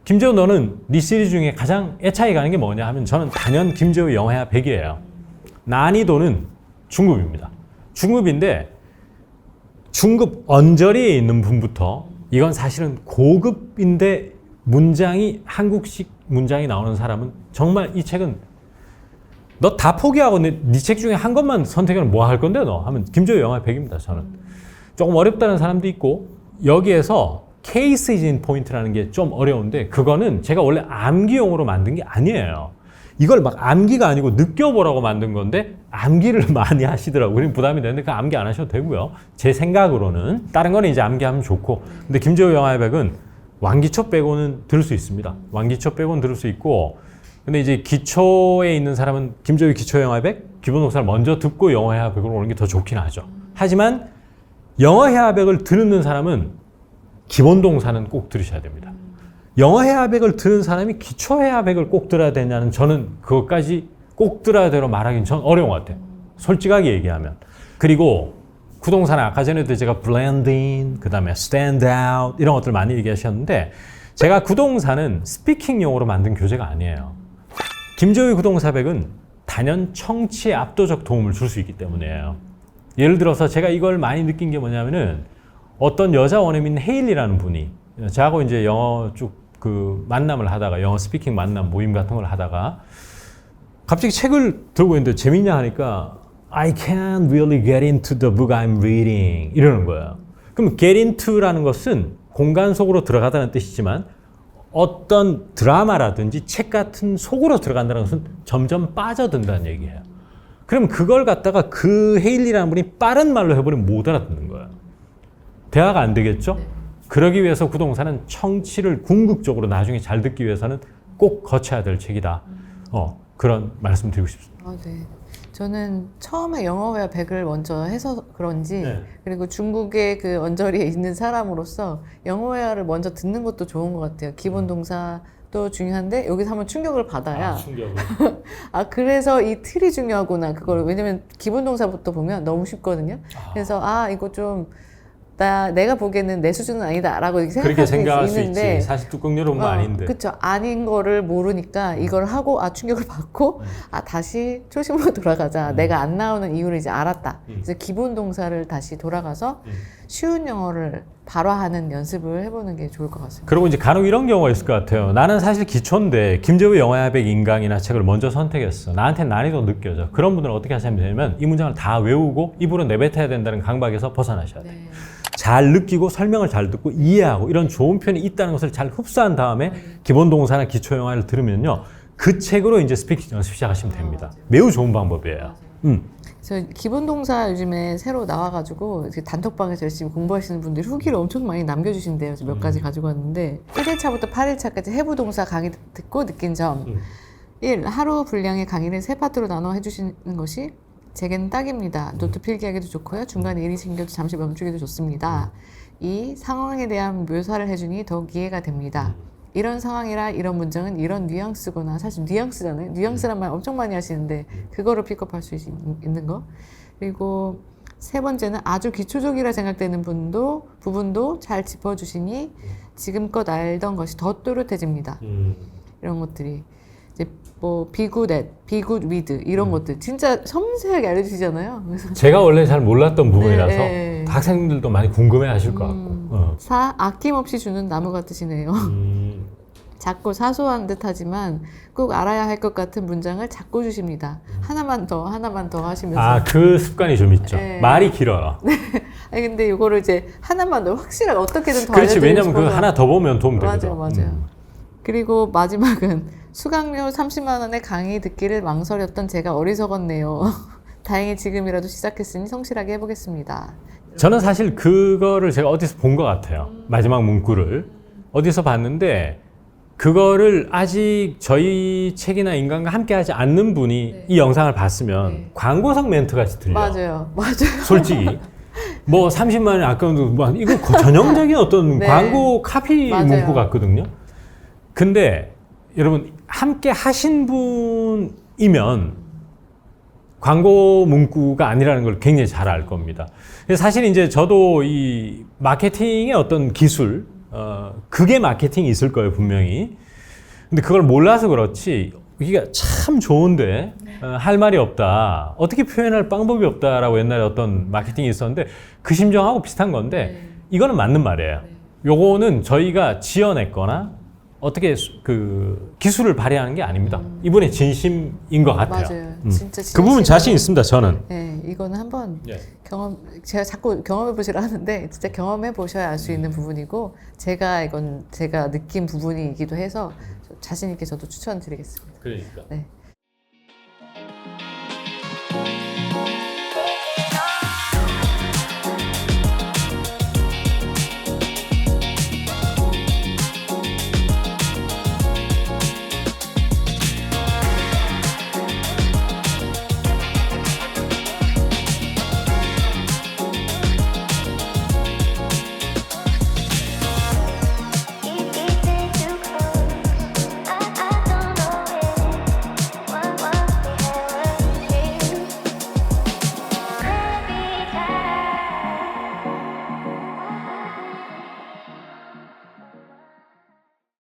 김재호 너는 네 시리즈 중에 가장 애착이 가는 게 뭐냐 하면 저는 단연 김재호 영어야 100이에요. 난이도는 중급입니다. 중급인데 중급 언저리에 있는 분부터 이건 사실은 고급인데 문장이 한국식 문장이 나오는 사람은 정말 이 책은 너 다 포기하고 네 책 중에 한 것만 선택하면 뭐 할 건데 너 하면 김재호 영어야 100입니다. 저는 조금 어렵다는 사람도 있고 여기에서 케이스 이진 포인트라는 게 좀 어려운데 그거는 제가 원래 암기용으로 만든 게 아니에요. 이걸 막 암기가 아니고 느껴보라고 만든 건데 암기를 많이 하시더라고요. 그럼 부담이 되는데 그 암기 안 하셔도 되고요. 제 생각으로는. 다른 거는 이제 암기하면 좋고. 근데 김재호 영화의 백은 완기초 빼고는 들을 수 있습니다. 완기초 빼고는 들을 수 있고, 근데 이제 기초에 있는 사람은 김재호의 기초 영화의 백, 기본 동사를 먼저 듣고 영어 회화백으로 오는 게 더 좋긴 하죠. 하지만 영어 회화백을 듣는 사람은 기본 동사는 꼭 들으셔야 됩니다. 영어 회화백을 들은 사람이 기초 회화백을 꼭 들어야 되냐는 저는 그것까지 꼭 들어야 되로 말하기는 전 어려운 것 같아요. 솔직하게 얘기하면. 그리고 구동사는 아까 전에도 제가 blend in, 그 다음에 stand out 이런 것들 많이 얘기하셨는데 제가 구동사는 스피킹용으로 만든 교재가 아니에요. 김재호의 구동사백은 단연 청취에 압도적 도움을 줄 수 있기 때문이에요. 예를 들어서 제가 이걸 많이 느낀 게 뭐냐면은 어떤 여자 원어민 헤일리라는 분이 저하고 이제 영어 쭉 그 만남을 하다가 영어 스피킹 만남 모임 같은 걸 하다가 갑자기 책을 들고 있는데 재밌냐 하니까 I can't really get into the book I'm reading 이러는 거예요. 그럼 get into라는 것은 공간 속으로 들어가다는 뜻이지만 어떤 드라마라든지 책 같은 속으로 들어간다는 것은 점점 빠져든다는 얘기예요. 그럼 그걸 갖다가 그 헤일리라는 분이 빠른 말로 해버리면 못 알아듣는 거예요. 대화가 안 되겠죠? 그러기 위해서 구동사는 청취를 궁극적으로 나중에 잘 듣기 위해서는 꼭 거쳐야 될 책이다. 그런 말씀 드리고 싶습니다. 네. 저는 처음에 영어 회화 100을 먼저 해서 그런지 그리고 중국의 그 언저리에 있는 사람으로서 영어 회화를 먼저 듣는 것도 좋은 것 같아요. 기본 동사도 중요한데 여기서 한번 충격을 받아야 충격을. 그래서 이 틀이 중요하구나. 그걸 왜냐면 기본 동사부터 보면 너무 쉽거든요. 그래서 이거 좀 내가 보기에는 내 수준은 아니다라고 그렇게 생각할 생각할 수 수 있는데 있지. 사실 뚜껑 열어보면 아닌데. 그쵸. 아닌 거를 모르니까 이걸 하고 충격을 받고 다시 초심으로 돌아가자. 내가 안 나오는 이유를 이제 알았다. 그래서 기본 동사를 다시 돌아가서 쉬운 영어를 발화하는 연습을 해보는 게 좋을 것 같습니다. 그리고 이제 간혹 이런 경우가 있을 것 같아요. 나는 사실 기초인데 김재호 영어회화백 인강이나 책을 먼저 선택했어. 나한테 난이도 느껴져. 그런 분들은 어떻게 하시면 되냐면 이 문장을 다 외우고 입으로 내뱉어야 된다는 강박에서 벗어나셔야 돼요. 잘 느끼고 설명을 잘 듣고 이해하고 이런 좋은 표현이 있다는 것을 잘 흡수한 다음에 기본 동사나 기초 영어를 들으면요. 그 책으로 이제 스피킹 연습 시작하시면 됩니다. 매우 좋은 방법이에요. 저 기본 동사 요즘에 새로 나와가지고 단톡방에서 열심히 공부하시는 분들이 후기를 엄청 많이 남겨주신대요. 몇 가지 가지고 왔는데 1일차부터 8일차까지 해부 동사 강의 듣고 느낀 점 1. 하루 분량의 강의를 3파트로 나눠 해주시는 것이 제게는 딱입니다. 노트 필기하기도 좋고요. 중간에 일이 생겨도 잠시 멈추기도 좋습니다. 2. 상황에 대한 묘사를 해주니 더욱 이해가 됩니다. 이런 상황이라 이런 문장은 이런 뉘앙스거나 사실 뉘앙스잖아요. 뉘앙스란 말 엄청 많이 하시는데 그거를 픽업할 수 있는 거. 그리고 세 번째는 아주 기초적이라 생각되는 부분도 잘 짚어주시니 지금껏 알던 것이 더 또렷해집니다. 이런 것들이 이제 뭐 be good at, be good with 이런 것들 진짜 섬세하게 알려주시잖아요. 그래서 제가 원래 잘 몰랐던 부분이라서 학생들도 많이 궁금해하실 것 같고. 4. 아낌없이 주는 나무 같으시네요. 작고 사소한 듯하지만 꼭 알아야 할 것 같은 문장을 자꾸 주십니다. 하나만 더 하시면서. 그 습관이 좀 있죠. 말이 길어요. 아니 근데 이거를 이제 하나만 더 확실하게 어떻게든 더 그렇지. 알려드리고 왜냐면 싶어서. 그 하나 더 보면 도움 되거든. 맞아요. 그리고 마지막은 수강료 30만 원의 강의 듣기를 망설였던 제가 어리석었네요. 다행히 지금이라도 시작했으니 성실하게 해보겠습니다. 저는 사실 그거를 제가 어디서 본 것 같아요. 마지막 문구를. 어디서 봤는데 그거를 아직 저희 책이나 인간과 함께 하지 않는 분이 이 영상을 봤으면 광고성 멘트 같이 들려요. 맞아요. 솔직히. 뭐 30만 원이 아까운데 이거 전형적인 어떤 광고 카피 문구 같거든요. 근데 여러분 함께 하신 분이면 광고 문구가 아니라는 걸 굉장히 잘 알 겁니다. 사실 이제 저도 이 마케팅의 어떤 기술, 그게 마케팅이 있을 거예요, 분명히. 근데 그걸 몰라서 그렇지, 여기가 참 좋은데, 할 말이 없다. 어떻게 표현할 방법이 없다라고 옛날에 어떤 마케팅이 있었는데, 그 심정하고 비슷한 건데, 이거는 맞는 말이에요. 요거는 저희가 지어냈거나, 어떻게 그 기술을 발휘하는 게 아닙니다. 이분의 진심인 것 같아요. 맞아요. 진짜 그 부분 자신 있습니다, 저는. 네, 이거는 한번 제가 자꾸 경험해 보시라 하는데 진짜 경험해 보셔야 알 수 있는 부분이고 이건 제가 느낀 부분이기도 해서 자신 있게 저도 추천드리겠습니다. 그러니까. 네.